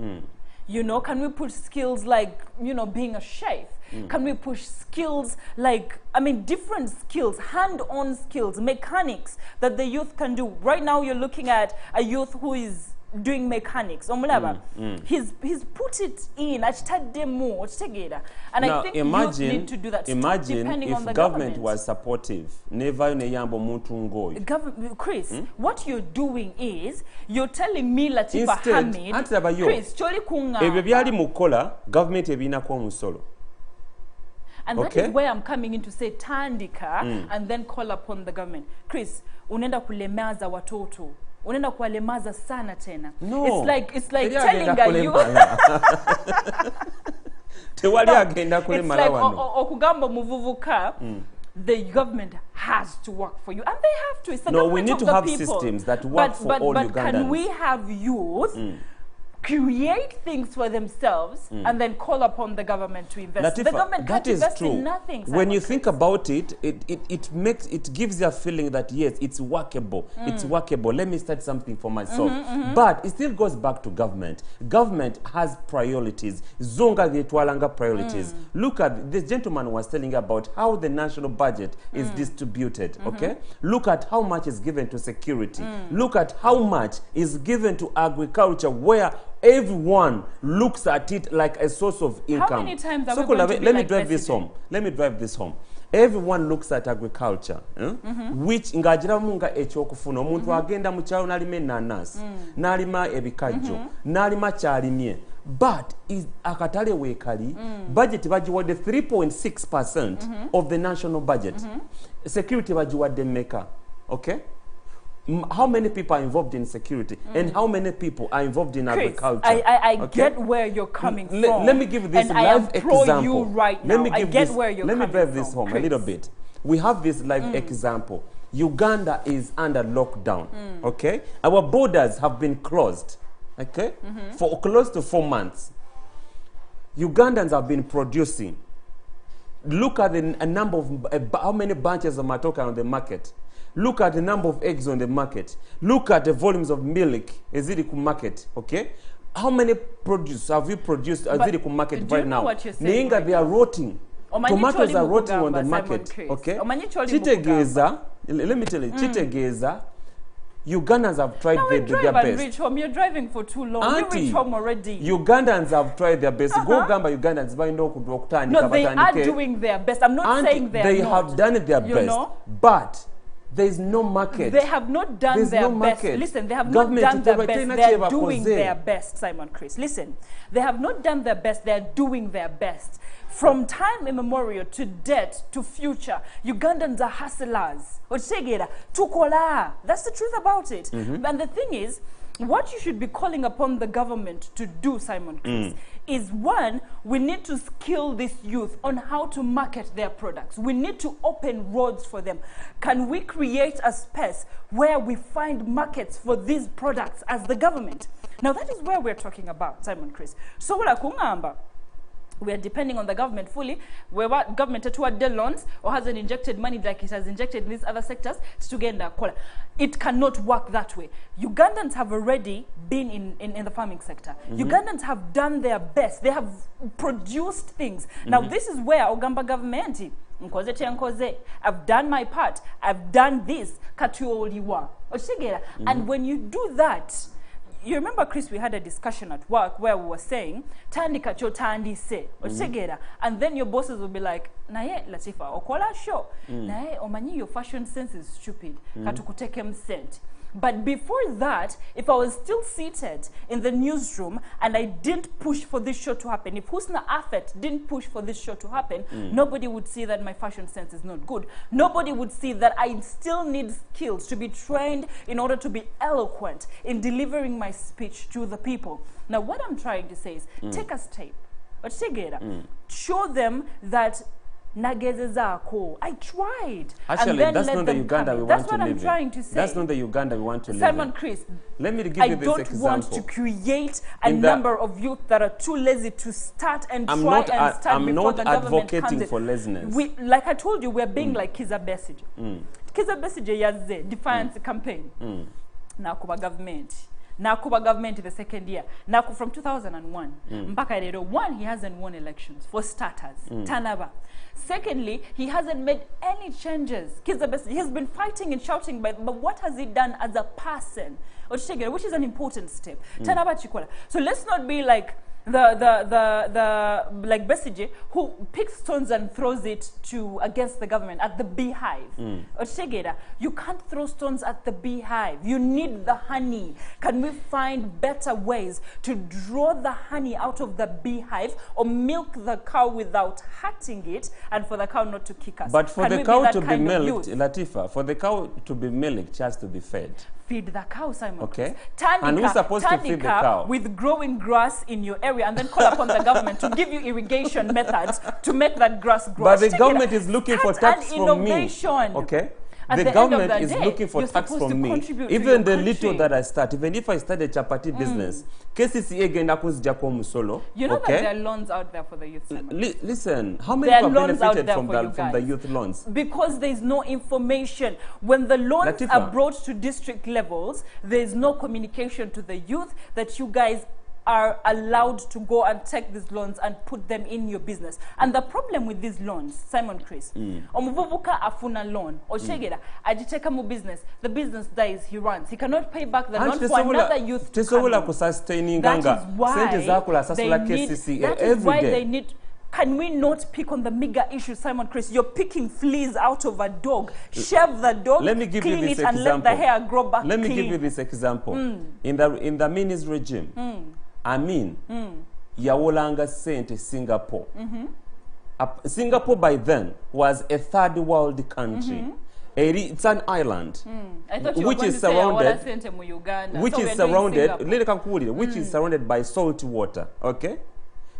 You know, can we push skills like, you know, being a chef? Can we push skills like, I mean, different skills, hand-on skills, mechanics that the youth can do? Right now, you're looking at a youth who is doing mechanics. He's put it in. And now, I think youth need to do that. Imagine if government was supportive. Chris, what you're doing is, you're telling me Latifa Hamid, Chris, choli kunga. Government ebina kwa musolo. And that is where I'm coming in to say tandika and then call upon the government. Chris, unenda kulemaza watoto. Unaenda kuwalemaza sana tena. No. It's like telling a youth. It's like okugamba muvuvuka. The government has to work for you, and they have to. It's the no, we need to have people. Systems that work for all Ugandans. But can we have youth create things for themselves and then call upon the government to invest? Latifa, the government can't invest true. in nothing. When you think about it, it gives you a feeling that yes, it's workable. It's workable. Let me start something for myself. But it still goes back to government. Government has priorities. Zonga vyetwalanga priorities. Look at this gentleman was telling about how the national budget is distributed. Okay, look at how much is given to security. Look at how much is given to agriculture, where everyone looks at it like a source of income. How many times are we going to be like this home. Let me drive this home. Everyone looks at agriculture, which ngagira munga ekyokufuna omuntu agenda mu kyalo n'alima enanasi, n'alima ebikajjo, n'alima kyalimye. But is akatale weekali budget bagiwadde 3.6% of the national budget. Security bagiwadde mmeka. Okay? How many people are involved in security and how many people are involved in agriculture? I get where you're coming from. Let me give this and live example. I am pro you right now. Let me drive this home Chris. a little bit. We have this live example. Uganda is under lockdown. Okay, our borders have been closed. Okay, for close to 4 months. Ugandans have been producing. Look at the number of how many bunches of matoka on the market. Look at the number of eggs on the market. Look at the volumes of milk Eziriku market. Okay, how many produce have you produced Eziriku market right now? Ninga, they are rotting. Tomatoes are rotting on the market. Okay, Chitegeza, let me tell you, Chitegeza, Ugandans have tried their best. Reach home. You're driving for too long. Auntie, you reach home already. Ugandans have tried their best. Go Gamba Ugandans by no, they are doing their best. I'm not saying they have done their best. Know? But there is no market. They have not done their best. Listen, they have not done their best. They are doing their best, Simon Chris. Listen, they have not done their best. They are doing their best. From time immemorial to debt to future, Ugandans are hustlers. Tukola. That's the truth about it. And the thing is, what you should be calling upon the government to do, Simon Chris, is one, we need to skill this youth on how to market their products. We need to open roads for them. Can we create a space where we find markets for these products as the government? Now that is where we're talking about, Simon Chris. So we are depending on the government fully. Where government toward the loans or hasn't injected money like it has injected in these other sectors to get the cola. It cannot work that way. Ugandans have already been in the farming sector. Ugandans have done their best. They have produced things. Now this is where Ogamba government, I've done my part. I've done this. And when you do that, you remember, Chris, we had a discussion at work where we were saying, tandika cho tandise, ochegera, and then your bosses will be like, naye Latifa, okola show, naye omanyi your fashion sense is stupid, katukuteke msent. But before that, if I was still seated in the newsroom and I didn't push for this show to happen, if Husna Afet didn't push for this show to happen, nobody would see that my fashion sense is not good. Nobody would see that I still need skills to be trained in order to be eloquent in delivering my speech to the people. Now, what I'm trying to say is, take a step, show them that I tried. Actually, that's not the Uganda we want to live in. That's what I'm trying to say. That's not the Uganda we want to live in. Simon Chris, let me give you this example. I don't want to create a number of youth that are too lazy to start and try and start before the government comes in. I'm not advocating for laziness. Like I told you, we're being like Kizza Besigye. Kizza Besigye yazze defiance campaign. Nakuba government. Nakuba government in the second year. Naku from 2001. Mpaka lero, one, he hasn't won elections, for starters. Tanaba. Secondly, he hasn't made any changes. He has been fighting and shouting, but what has he done as a person? Which is an important step. Tanaba Chikola. So let's not be like like Besigye, who picks stones and throws it against the government at the beehive. You can't throw stones at the beehive. You need the honey. Can we find better ways to draw the honey out of the beehive or milk the cow without hurting it and for the cow not to kick us? But for the cow to be milked, Latifa, for the cow to be milked, she has to be fed. Feed the cow, Simon. Okay. And who's supposed to feed the cow? With growing grass in your area and then call upon the government to give you irrigation methods to make that grass grow. But the government is looking for tax from me. Okay. The government is looking for tax from me. Even the little that I start, even if I start a chapati business, KCCA genda kuzija kwa musolo. You know that there are loans out there for the youth. Listen, how many have benefited from the youth loans? Because there is no information. When the loans are brought to district levels, there is no communication to the youth that you guys are allowed to go and take these loans and put them in your business. And the problem with these loans, Simon Chris, omuvubuka afuna loan, oshegera, ajiteka mu business, the business dies, he runs. He cannot pay back the loan for another youth to come in. That is why they need. Can we not pick on the mega issue, Simon Chris? You're picking fleas out of a dog. Shave the dog, clean it, and let the hair grow back. Let me give you this example. In the Minis regime, yawolanga sente Singapore. Singapore by then was a third world country. It's an island, which is surrounded by salt water. Okay.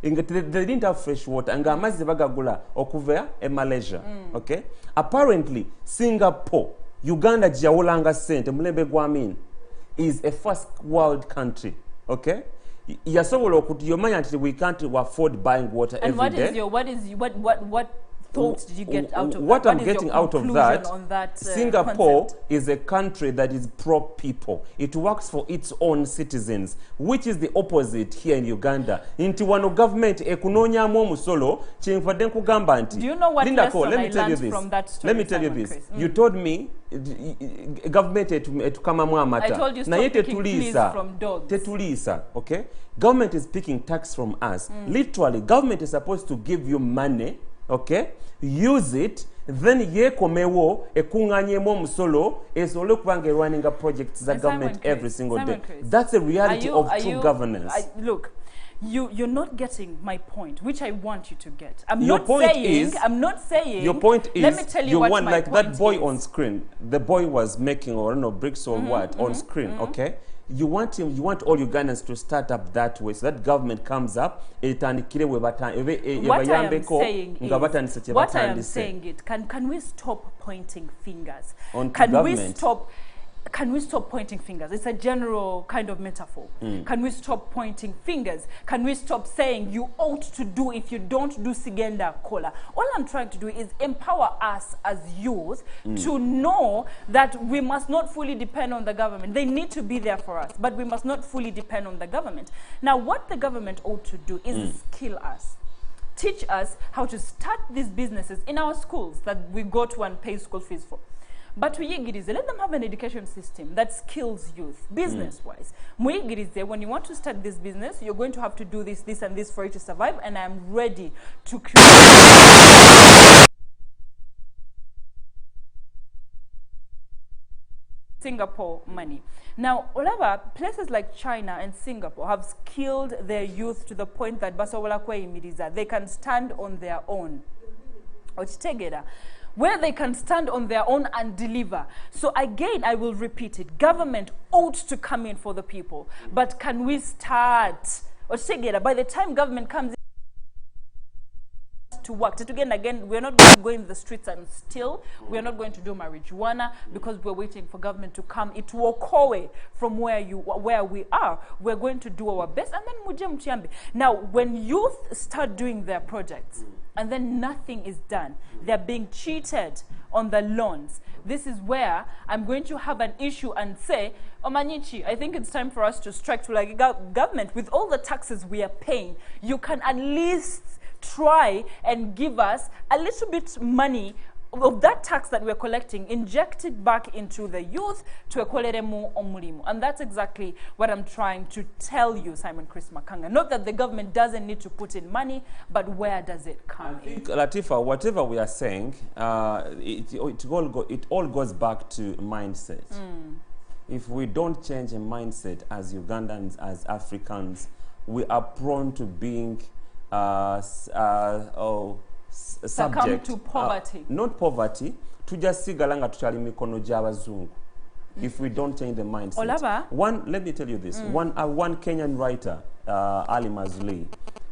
They didn't have fresh water. And amazzi bagagula okuva in Malaysia. Okay. Apparently, Singapore, Uganda jawolanga sente mulembe gwamin is a first world country. Okay. Yasobola okutiyomanya nti we can't afford buying water every day. What thoughts did you get out of what that? I'm getting out of that, Singapore is a country that is pro-people. It works for its own citizens, which is the opposite here in Uganda. Inti wano government ekunonyamu omusolo kyenvadde nkugamba nti. Do you know what lesson I learned from that story? Let me tell you this. You told me government etukamamu amata. I told you stop picking fleas from dogs. Tetulisa, okay? Government is picking tax from us. Literally, government is supposed to give you money. Okay, use it, then yekomewo ekunganyemo omusolo esole kubanga running a project za government every single day. That's the reality of true governance. Look, you're not getting my point, which I want you to get. I'm Your not point saying. is. I'm not saying. Your point is. Let me tell you what want my like point that boy is. on screen. The boy was making or bricks or what on screen. Okay. You want all Ugandans to start up that way, so that government comes up. What I am saying is, can we stop pointing fingers? On can government? Can we stop pointing fingers? It's a general kind of metaphor. Can we stop pointing fingers? Can we stop saying you ought to do if you don't do Sigenda Kola? All I'm trying to do is empower us as youth to know that we must not fully depend on the government. They need to be there for us, but we must not fully depend on the government. Now, what the government ought to do is skill us. Teach us how to start these businesses in our schools that we go to and pay school fees for. but tuyigirize, let them have an education system that skills youth business-wise. Muyigirize, when you want to start this business, you're going to have to do this, this, and this for you to survive, and I'm ready to create Singapore money. Now, Olava, places like China and Singapore have skilled their youth to the point that basobola kweyimiriza, they can stand on their own. Ochitegera, where they can stand on their own and deliver. So again, I will repeat it. Government ought to come in for the people. But can we start? Ochitegera, by the time government comes in to work, again, we're not going to go in the streets and steal. We're not going to do marijuana because we're waiting for government to come. It will walk away from where we are. We're going to do our best. And then muje mtiambe. Now, when youth start doing their projects and then nothing is done, they're being cheated on the loans. This is where I'm going to have an issue and say, Omanyichi, I think it's time for us to strike to like government. With all the taxes we are paying, you can at least try and give us a little bit money of that tax that we're collecting, inject it back into the youth to ekolere omulimu. And that's exactly what I'm trying to tell you, Simon Chris Makanga. Not that the government doesn't need to put in money, but where does it come in? Latifa, whatever we are saying, it all goes back to mindset. If we don't change a mindset as Ugandans, as Africans, we are prone to being succumb to poverty. Not poverty, tujasigala nga tukyali mikono gy'abazungu. If we don't change the mindset. Olaba? Let me tell you this. One Kenyan writer, Ali Mazuli,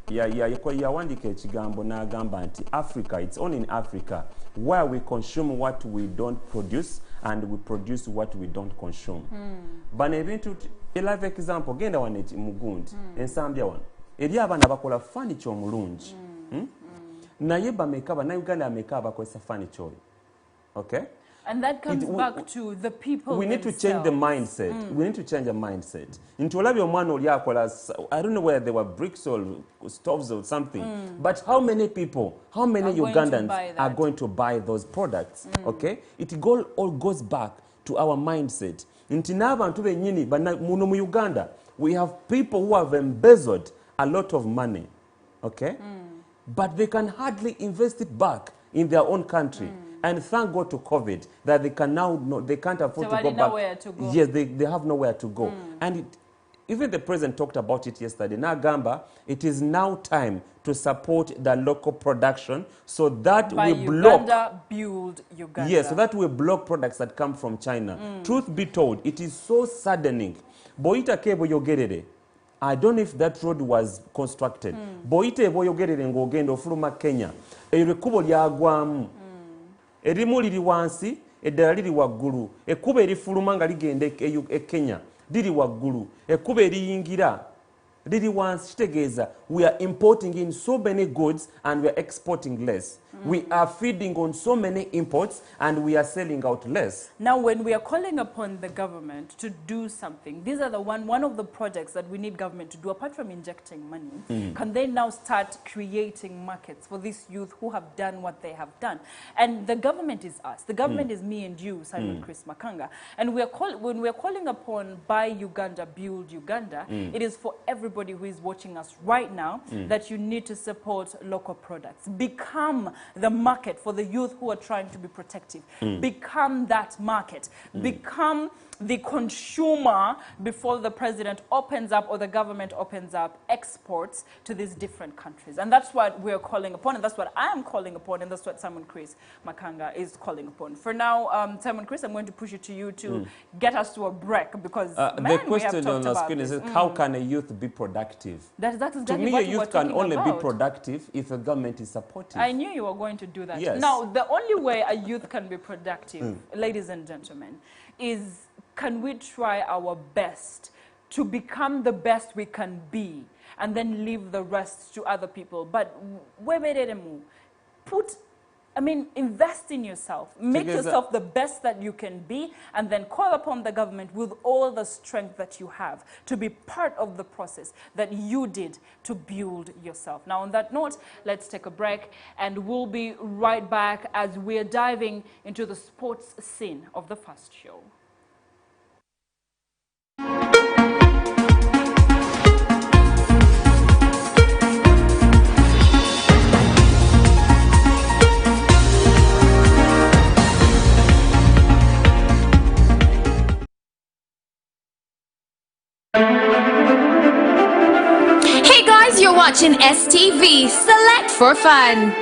yawandika ekigambo n'agamba nti Africa, it's only in Africa where we consume what we don't produce and we produce what we don't consume. Bano ebintu, live example, genda wane mugundi, ensambya wano. Eri abaana bakola furniture omulungi. Naye bameka Uganda ameka abakozesa furniture. Okay? And that comes back to the people We need themselves. to change the mindset. We need to change the mindset. Nti olabye omwana oli akola, I don't know whether they were bricks or stoves or something. But how many people, how many Ugandans are going to buy those products? Okay? It all goes back to our mindset. Nti n'abantu bennyini muno mu Uganda, we have people who have embezzled a lot of money. Okay? But they can hardly invest it back in their own country. And thank God to COVID that they can now they can't afford to go back. Nowhere to go. Yes, they have nowhere to go. And even the president talked about it yesterday. Nagamba, it is now time to support the local production so that By we block. Uganda, build Uganda. Yes, so that we block products that come from China. Truth be told, it is so saddening. Boita kebo yogerere. I don't know if that road was constructed. Boite boyogerere ng'ogenda ofuluma Kenya. Ekkubo lyagwamu. Erimu liri wansi, eddala liri waggulu. Ekkubo erifuluma nga ligenda e Kenya liri waggulu. Ekkubo eriyingira liri wansi. Kitegeeza we are importing in so many goods and we are exporting less. We are feeding on so many imports and we are selling out less. Now, when we are calling upon the government to do something, these are one of the projects that we need government to do, apart from injecting money. Can they now start creating markets for these youth who have done what they have done? And the government is us. The government is me and you, Simon Chris Makanga. And when we are calling upon Buy Uganda, Build Uganda, it is for everybody who is watching us right now that you need to support local products. Become the market for the youth who are trying to be protective. Become that market. Become the consumer before the president opens up or the government opens up exports to these different countries. And that's what we're calling upon, and that's what I am calling upon, and that's what Simon Chris Makanga is calling upon. For now, Simon Chris, I'm going to push it to you to get us to a break because the question on the screen is how can a youth be productive? That's exactly to me, what a youth can only be productive if the government is supportive. I knew you were going to do that. Yes. Now, the only way a youth can be productive, ladies and gentlemen, is can we try our best to become the best we can be and then leave the rest to other people. But put I mean, invest in yourself. Make yourself the best that you can be, and then call upon the government with all the strength that you have to be part of the process that you did to build yourself. Now, on that note, let's take a break, and we'll be right back as we're diving into the sports scene of the first show. Hey guys, you're watching STV. Select for fun.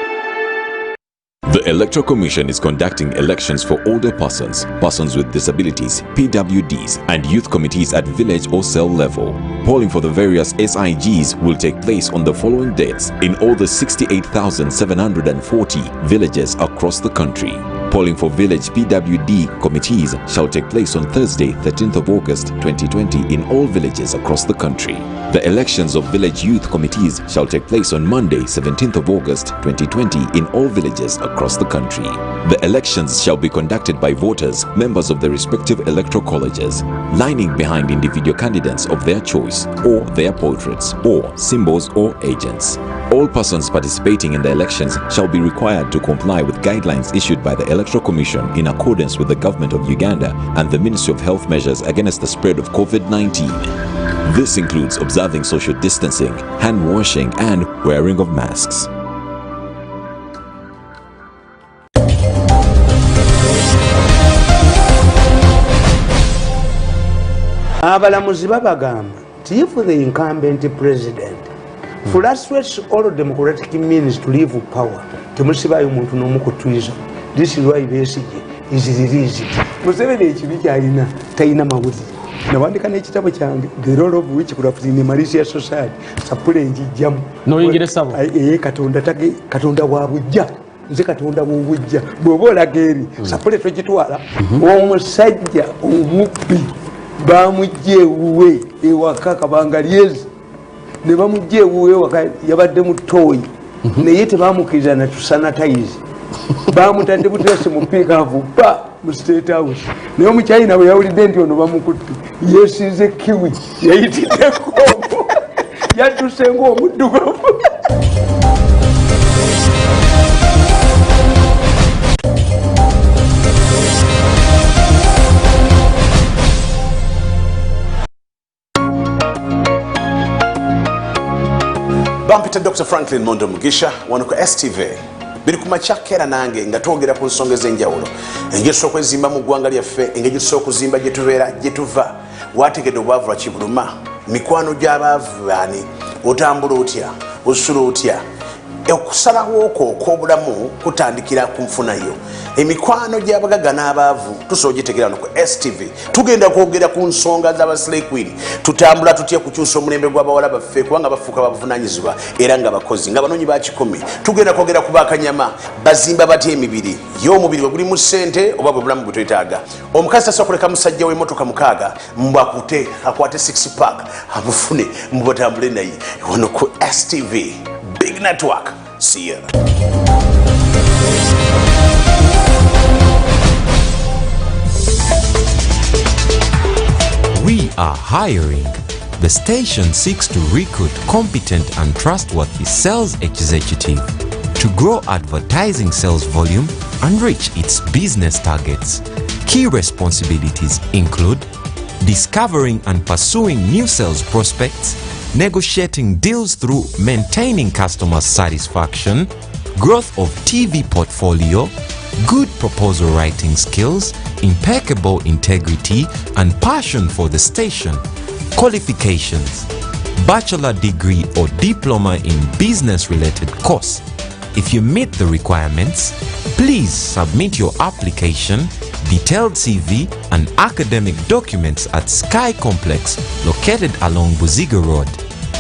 The Electoral Commission is conducting elections for older persons, persons with disabilities, PWDs, and youth committees at village or cell level. Polling for the various SIGs will take place on the following dates in all the 68,740 villages across the country. Polling for village PWD committees shall take place on Thursday, 13th of August 2020 in all villages across the country. The elections of village youth committees shall take place on Monday, 17th of August 2020 in all villages across the country. The elections shall be conducted by voters, members of the respective electoral colleges, lining behind individual candidates of their choice or their portraits or symbols or agents. All persons participating in the elections shall be required to comply with guidelines issued by the Electoral Commission in accordance with the Government of Uganda and the Ministry of Health measures against the spread of COVID-19. This includes observing social distancing, hand washing, and wearing of masks. Abalamuzi babagamba, if the incumbent president frustrates all democratic means to leave power, temusibayo muntu n'omukutwiza. This is why Besigye is released. Museveni ekibi kyalina talina mawulire. Nawandika n'ekitabo kyange, the role of which could have been in Malaysia society. Sapule njijjamu. Noyingire sabo. Katonda wa bujja. Nze Katonda w'obujja. Bw'oba olaga eri, sapule twegitwala. Omusajja omubbi bamujja ewuwe ewaka Kabanga lyezi. Ne bamujja ewuwe ewaka yabadde mu ttooyi. Naye tebaamukiriza na tusanitize. Bamutadde buteesi mu piikaavu mu State House. Naye omukyayina bwe yawulidde nti ono bamukutte yeesinze kiwi yayitiddeko yadduse ng'omuddugavu. Bampita Dr. Franklin Mondo Mugisha wano ku STV. Biri ku makyakera nange nga twogera ku nsonga ez'enjawulo engeri tusobola okwezimba mu ggwanga lyaffe, engeri tusobola okuzimba gye tubeera gye tuva. Waategedde obwavu lwa kibuluma, mikwano gy'abaavu baani, otambula otya, osula otya. Okusalawo okwo okw'obulamu kutandikira ku nfuna yo. Emikwano gy'abagagga n'abaavu tusobola ogitegeera wano ku STV. Tugenda kwogera ku nsonga z'abaslay queen. Tutambula tutya kukyusa omulembe gw'abawala baffe kubanga bafuuka babuvunaanyizibwa era nga bakozi nga banoonyi ba kikumi. Tugenda kwogera ku bakanyama bazimba batya emibiri y'omubiri bwe guli mu ssente oba bwe bulamu bwe twetaaga. Omukazi tasobola kuleka musajja w'emmotoka mukaaga mbwakute akwate 6 pack amufune mbubatambule naye wano ku STV. Big network. See ya. We are hiring. The station seeks to recruit competent and trustworthy sales executive to grow advertising sales volume and reach its business targets. Key responsibilities include discovering and pursuing new sales prospects, negotiating deals through maintaining customer satisfaction, growth of TV portfolio, good proposal writing skills, impeccable integrity, and passion for the station. Qualifications: bachelor degree or diploma in business-related course. If you meet the requirements, please submit your application, detailed CV, and academic documents at Sky Complex, located along Buziga Road.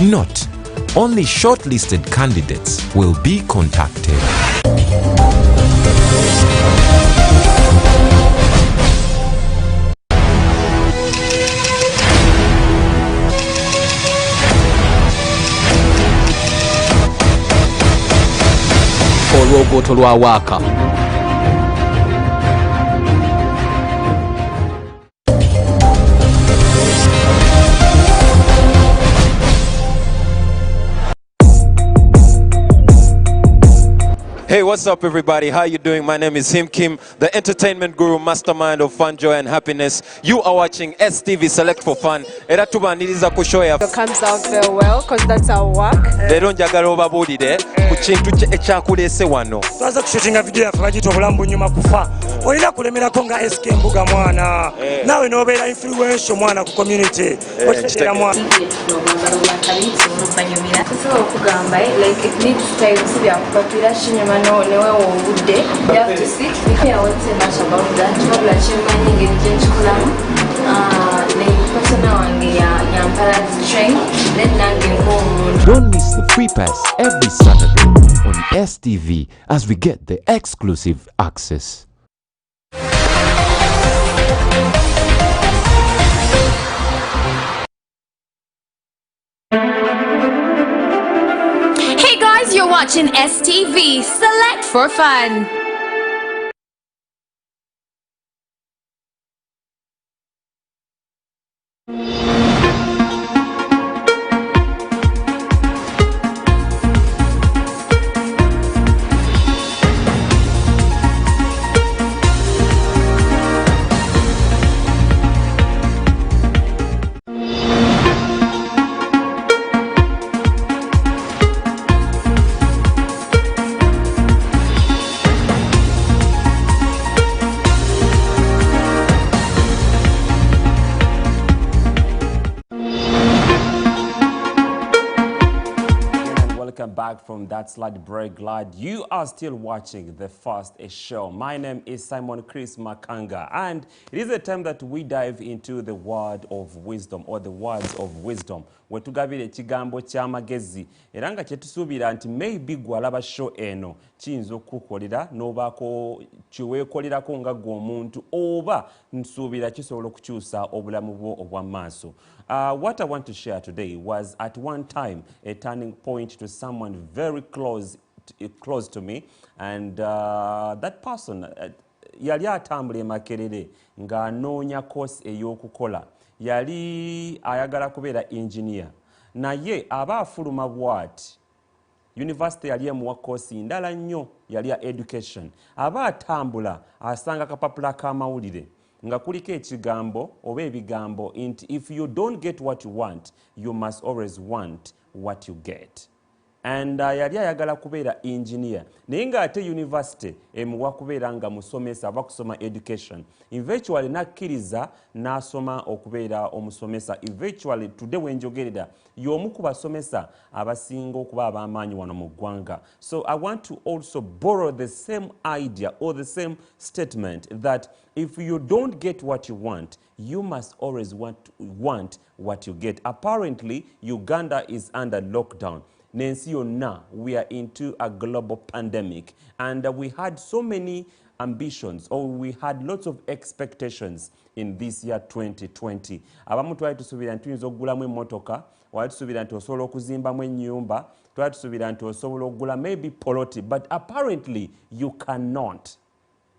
Note: only shortlisted candidates will be contacted. olwogooto lwa waaka. Hey, what's up everybody? How you doing? My name is Him Kim, the entertainment guru, mastermind of fun, joy and happiness. You are watching STV Select for Fun. Era tubaniriza ku show ya comes out very well because that's our work. Lero njagala obabuulire ku kintu ekyakuleese wano. Twaza kushutinga video yaffe bagita obulamu nyuma kufa. Olina kulemerako nga SK Mbuga mwana. Nawe n'obeera influential mwana ku community. Otegeera mwana. Okugamba like it needs time kubyakupatira shinyuma newe obudde. You have to sit. I won't say much about that. Wabula kyemmanyi engeri gye nkikolamu. Personal wange yampala train then nange nk'omuntu. Don't miss the free pass every Saturday on STV as we get the exclusive access. Hey guys, you're watching STV Select for Fun. Back from that slight break, glad you are still watching the First Show. My name is Simon Chris Makanga, and it is a time that we dive into the word of wisdom or the words of wisdom. Wetugabire ekigambo ky'amagezi era nga kyetusuubira nti maybe gwalaba show eno kiyinza okukukolera n'obaako kiweekolerako nga gwe omuntu oba nsuubira kisobola okukyusa obulamu bwo obw'amaaso. What I want to share today was at one time a turning point to someone very close to me, and that person yali atambula e Makerere ng'anoonya course ey'okukola. Yali ayagala kubeera engineer naye aba afuluma bw'ati university yali emuwa course ndala nnyo yali ya education. Aba atambula asanga kapapula k'amawulire nga kuliko ekigambo oba ebigambo nti if you don't get what you want, you must always want what you get. And yali ayagala kubeera engineer naye ng'ate university emuwa kubeera nga musomesa aba kusoma education. Eventually nakkiriza n'asoma okubeera omusomesa. Eventually today wenjogerera y'omu ku basomesa abasinga okuba ab'amaanyi wano mu ggwanga. So I want to also borrow the same idea or the same statement that if you don't get what you want, you must always want what you get. Apparently Uganda is under lockdown. Nensi yonna, we are into a global pandemic, and we had so many ambitions, or we had lots of expectations in this year 2020. Abamu twali tusuubira nti tuyinza okugulamu emmotoka, wali tusuubira nti osobola okuzimbamu ennyumba, twali tusuubira nti osobola okugula maybe poloti, but apparently you cannot.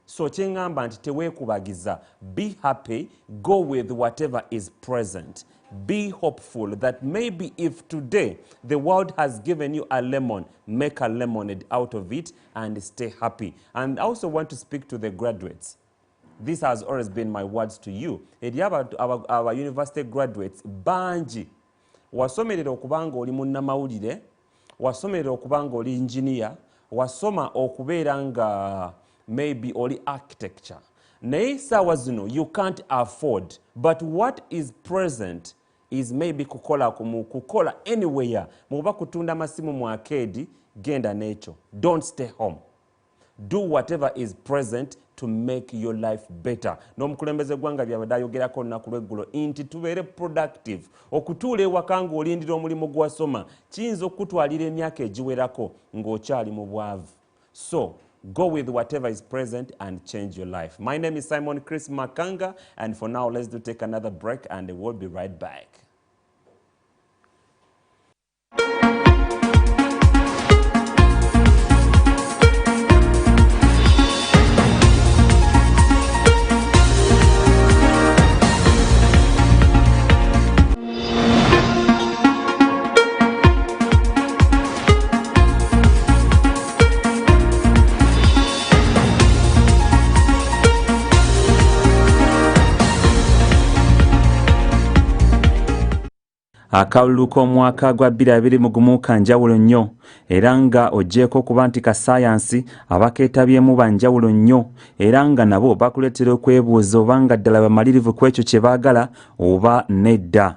So kyengamba nti teweekubagiza. Be happy, go with whatever is present. Be hopeful that maybe if today the world has given you a lemon, make a lemonade out of it and stay happy. And I also want to speak to the graduates. This has always been my words to you. Our university graduates, banji, wasomerera okubanga oli munnamawulire, wasomerera okubanga oli engineer, wasoma okubeera nga maybe oli architecture. Naye saawa zino you can't afford, but what is present is maybe kukola anywhere. Muba kutunda masimu mu arcade, genda n'ekyo. Don't stay home. Do whatever is present to make your life better. N'omukulembeze gwanga byabadde ayogerako olunaku lw'eggulo nti tubeere productive. Okutuula ewaka ng'olindira omulimu gw'asoma kiyinza okutwalira emyaka egiwerako ng'okyali mu bwavu. So go with whatever is present and change your life. My name is Simon Chris Makanga, and for now let's take another break and we'll be right back. akalulu k'omwaka gwa 2021 kanjawulo nnyo era nga ogyeko okuba nti ka sayansi abakeetabyemu banjawulo nnyo era nga nabo bakuleetera okwebuuza oba nga ddala bamalirivu ku ekyo kye baagala oba nedda.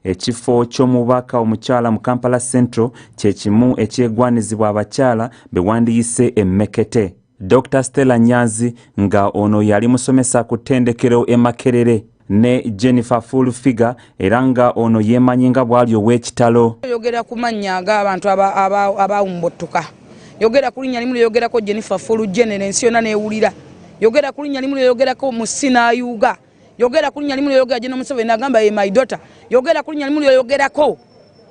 Ekifo ky'omubaka omukyala mu Kampala Central kye kimu ekyegwanizibwa abakyala be wandiyise emmekete. Dr. Stella Nyanzi nga ono yali musomesa ku ttendekero e Makerere ne Jennifer Fulfiga era nga ono yeemanyi nga bwali ow'ekitalo. Yogera ku mannya ag'abantu abawumbottuka. Yogera ku linnya limu yogerako Jennifer Fulugene ensi yonna neewulira. Yogera ku linnya limu yogerako Musina Ayuga. Yogera ku linnya limu yogera General Museveni agamba ye my daughter. Yogera ku linnya limu yogerako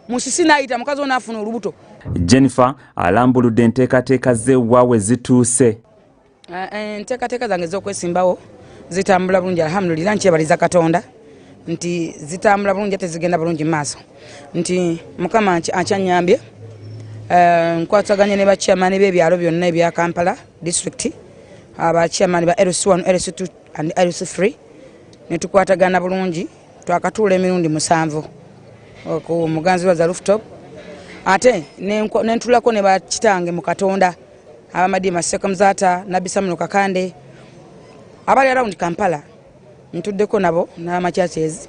Musisi Naita mukazi onaafuna olubuto. Jennifer alambuludde enteekateeka ze waawe zituuse. Enteekateeka zange ez'okwesimbawo zitambula bulungi alhamdulillah nkyebaliza Katonda nti zitambula bulungi ate zigenda bulungi maaso nti Mukama akyanyambye nkwataganye ne bachairman b'ebyalo byonna ebya Kampala district abachairman ba LC1 LC2 and LC3 ne tukwatagana bulungi twakatuula emirundi 7 ku muganzirwa za rooftop ate nentulako ne bakitange mu Katonda abamadi Masekamzata Nabisamuno Kakande abali around Kampala ntuddeko nabo n'amakyachezi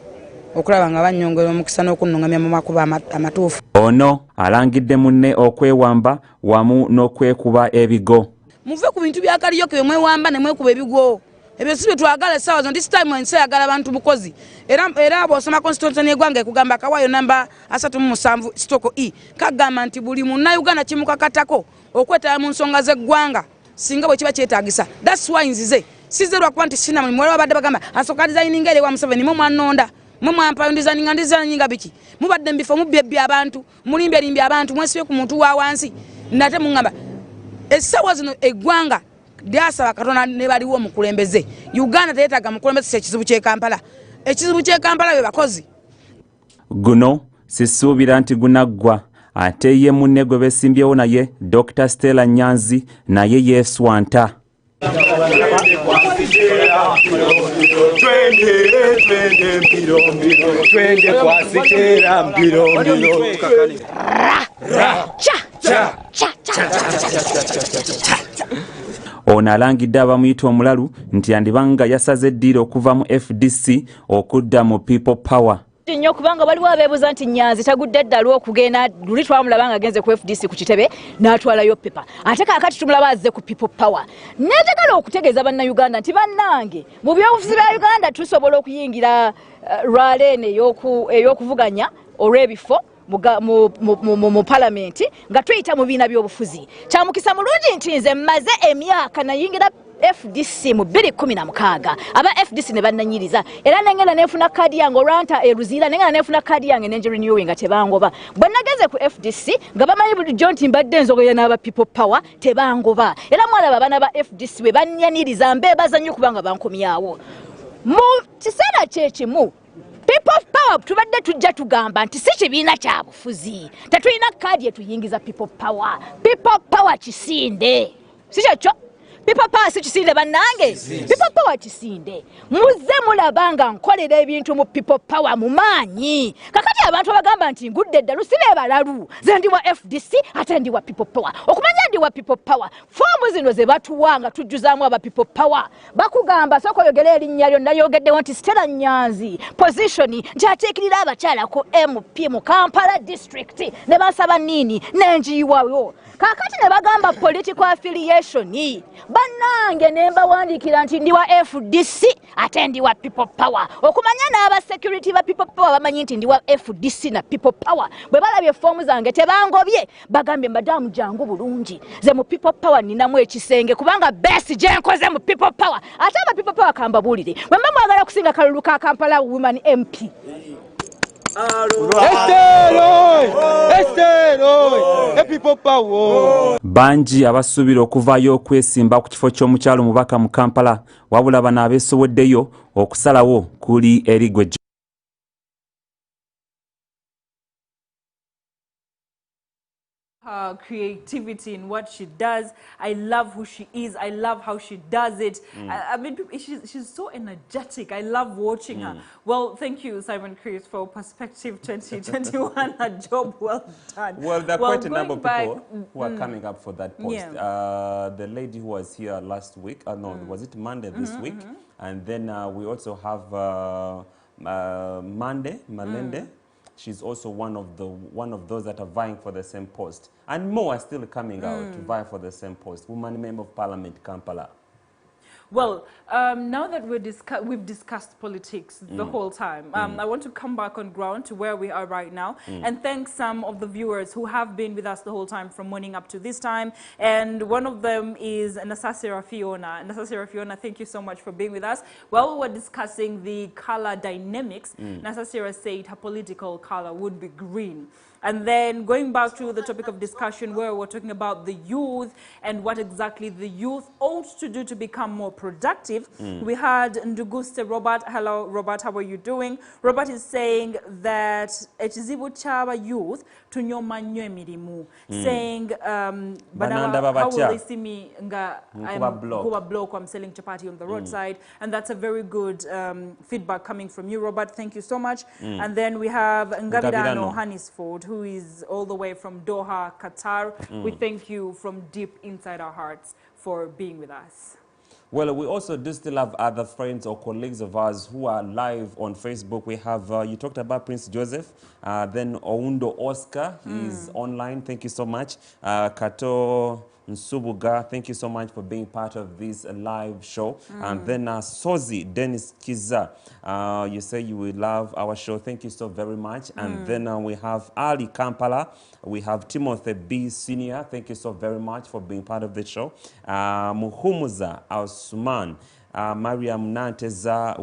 okulaba nga bannyongera omukisa n'okunungamya mu makuba amatuufu. Ono alangidde munne okwewamba wamu n'okwekuba ebigo. Muve ku bintu bya kaliyoke mwewamba ne mwekuba ebigo. Ebyo si bye twagala essaawa zino. This time ensi ayagala abantu bukozi. Era bw'osoma constitution y'eggwanga ekugamba Kawaayo namba 37 stoko E kagamba nti buli munnayuganda kimukakatako okwetaba mu nsonga z'eggwanga singa bwe kiba kyetaagisa. That's why nzize sizerwa kuba nti sina mulimu waliwo badde bagamba asooka designing eri wa Museveni mu mwanonda mu mwampayo designing biki mubadde mbifo mubyebya abantu mulimbye abantu mwesibye ku muntu wa wansi nate mungamba essaawa zino eggwanga lyasaba Katonda ne baliwo omukulembeze. Uganda teyeetaaga mukulembeze ekizibu ky'e Kampala. Ekizibu ky'e Kampala be bakozi. Guno sisuubira nti gunaggwa ate ye munne gwe besimbyewo naye Dr. Stella Nyanzi naye yeeswanta. Ono alangidde abamuyita omulalu nti yandibanga yasaze eddiiro okuva mu FDC okudda mu People Power. Nnyo kubanga baliwo abeebuuza nti Nyanzi tagudde eddalu okugenda luli twamulaba nga agenze ku FDC ku kitebe n'atwalayo pepa ate kaakati tumulaba azze ku People Power. Neetegala okutegeeza bannayuganda nti bannange mu byobufuzi bya Uganda tusobola okuyingira rwaleene ey'okuvuganya olw'ebifo mu palamenti nga tuyita mu biina by'obufuzi. Kyamukisa mulungi nti nze mmaze emyaka nayingira FDC mu 2016 aba FDC ne bannanyiriza era nengenda nefuna kadi yange olwanta eruzira nengenda nefuna kadi yange nenje renewing nga tebangoba bwe nageze ku FDC nga bamanyi buli jonti mbadde nzogoya n'aba People Power tebangoba era mwalaba abana ba FDC bwe bannyaniriza mbeebaza nnyo kubanga bankomyawo mu kiseera kyekimu People Power tubadde tujja tugamba nti si kibiina kya bufuzi tetulina kadi etuyingiza People Power. People Power kisinde si kyekyo. People Power si kisinde bannange. People Power kisinde. Muze mulabanga nkolera ebintu mu People Power mu maanyi. Kakati abantu bagamba nti ngudde eddalu sibe balalu. Ze ndi wa FDC ate ndi wa People Power. Okumanya ndi wa People Power. Fomu zino ze batuwanga tujjuzaamu aba People Power. Bakugamba soko yogera erinnya lyonna yogeddewo nti Stella Nyanzi position nti ateekirira abakyala ku MP mu Kampala district ne basaba nini nenjiwawo. Kakati ne bagamba political affiliation bannange nemba wandikira nti ndi wa FDC ate ndi wa People Power. Okumanya n'aba security ba People Power bamanyi nti ndi wa FDC na People Power. Bwe balabye fomu zange tebangobye bagambye madamu jangu bulungi ze mu People Power ninamu ekisenge kubanga best je nkoze mu People Power ate aba People Power kambabulire bwe mba mwagala kusinga kalulu ka Kampala woman MP. Banji abasuubira okuvaayo okwesimba ku kifo ky'omukyalo mubaka mu Kampala wabula bano abeesoboddeyo okusalawo kuli erigwe. her creativity in what she does. I love who she is. I love how she does it. I mean, she's so energetic. I love watching her. Well, thank you, Simon Chris, for Perspective 2021. A job well done. Well, there are quite a number of people who are coming up for that post. Yeah. The lady who was here last week, no, was it Monday this week? And then we also have Mande, Malende. She's also one of those that are vying for the same post. And more are still coming out to vie for the same post. Woman Member of Parliament, Kampala. Well, now that we've discussed politics the whole time, I want to come back on ground to where we are right now and thank some of the viewers who have been with us the whole time from morning up to this time. And one of them is Nasasira Fiona. Nasasira Fiona, thank you so much for being with us. While we were discussing the color dynamics, Nasasira said her political color would be green. And then going back to the topic of discussion where we're talking about the youth and what exactly the youth ought to do to become more productive, we had Nduguste Robert. Hello, Robert, how are you doing? Robert is saying that ekizibu ky'aba youth tunyoma nnyo emirimu, saying how will they see me nga Kuba block, I'm selling chapati on the roadside, and that's a very good feedback coming from you, Robert. Thank you so much. And then we have Ngabirano Hannisford, who is all the way from Doha, Qatar. We thank you from deep inside our hearts for being with us. Well, we also do still have other friends or colleagues of ours who are live on Facebook. We have, you talked about Prince Joseph, then Oundo Oscar, he's online. Thank you so much. Kato Nsubuga, thank you so much for being part of this live show. And then Sozi Dennis Kiza, you say you will love our show. Thank you so very much. And then we have Ali Kampala. We have Timothy B. Senior. Thank you so very much for being part of the show. Muhumuza Osman. Mariam Nanteza,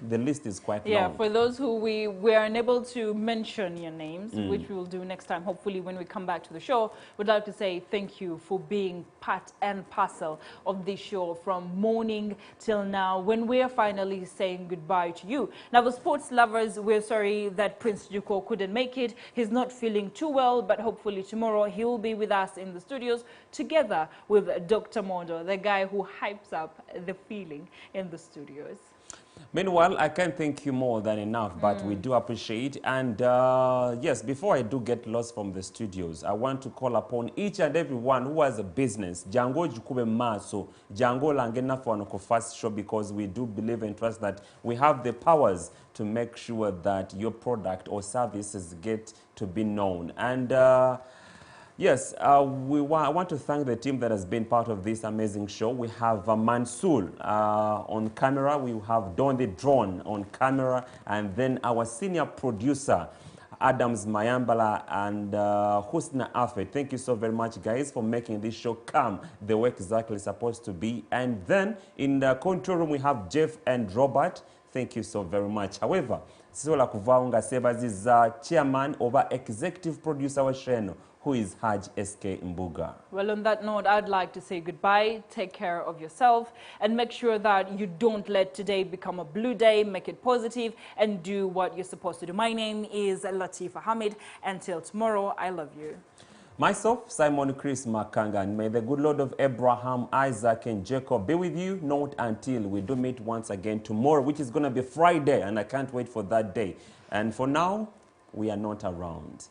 the list is quite long. Yeah, for those who we are unable to mention your names, which we will do next time, hopefully when we come back to the show, we'd like to say thank you for being part and parcel of this show from morning till now, when we are finally saying goodbye to you. Now, the sports lovers, we're sorry that Prince Juko couldn't make it. He's not feeling too well, but hopefully tomorrow he will be with us in the studios together with Dr. Mondo, the guy who hypes up the feeling in the studios. Meanwhile, I can't thank you more than enough, but we do appreciate. And yes, before I do get lost from the studios, I want to call upon each and everyone who has a business. Jango Jukube Maso, Jango Langena for first show, because we do believe and trust that we have the powers to make sure that your product or services get to be known. And yes, I want to thank the team that has been part of this amazing show. We have Mansoor on camera. We have Don the Drone on camera. And then our senior producer, Adams Mayambala and Husna Afed. Thank you so very much, guys, for making this show come the way exactly supposed to be. And then in the control room, we have Jeff and Robert. Thank you so very much. However, sisobola kuvaawo nga seebaziza chairman oba executive producer wa Sheno, who is Haj SK Mbuga. Well, on that note, I'd like to say goodbye, take care of yourself, and make sure that you don't let today become a blue day, make it positive, and do what you're supposed to do. My name is Latifa Hamid. Until tomorrow, I love you. Myself, Simon Chris Makanga, and may the good Lord of Abraham, Isaac, and Jacob be with you, not until we do meet once again tomorrow, which is going to be Friday, and I can't wait for that day. And for now, we are not around.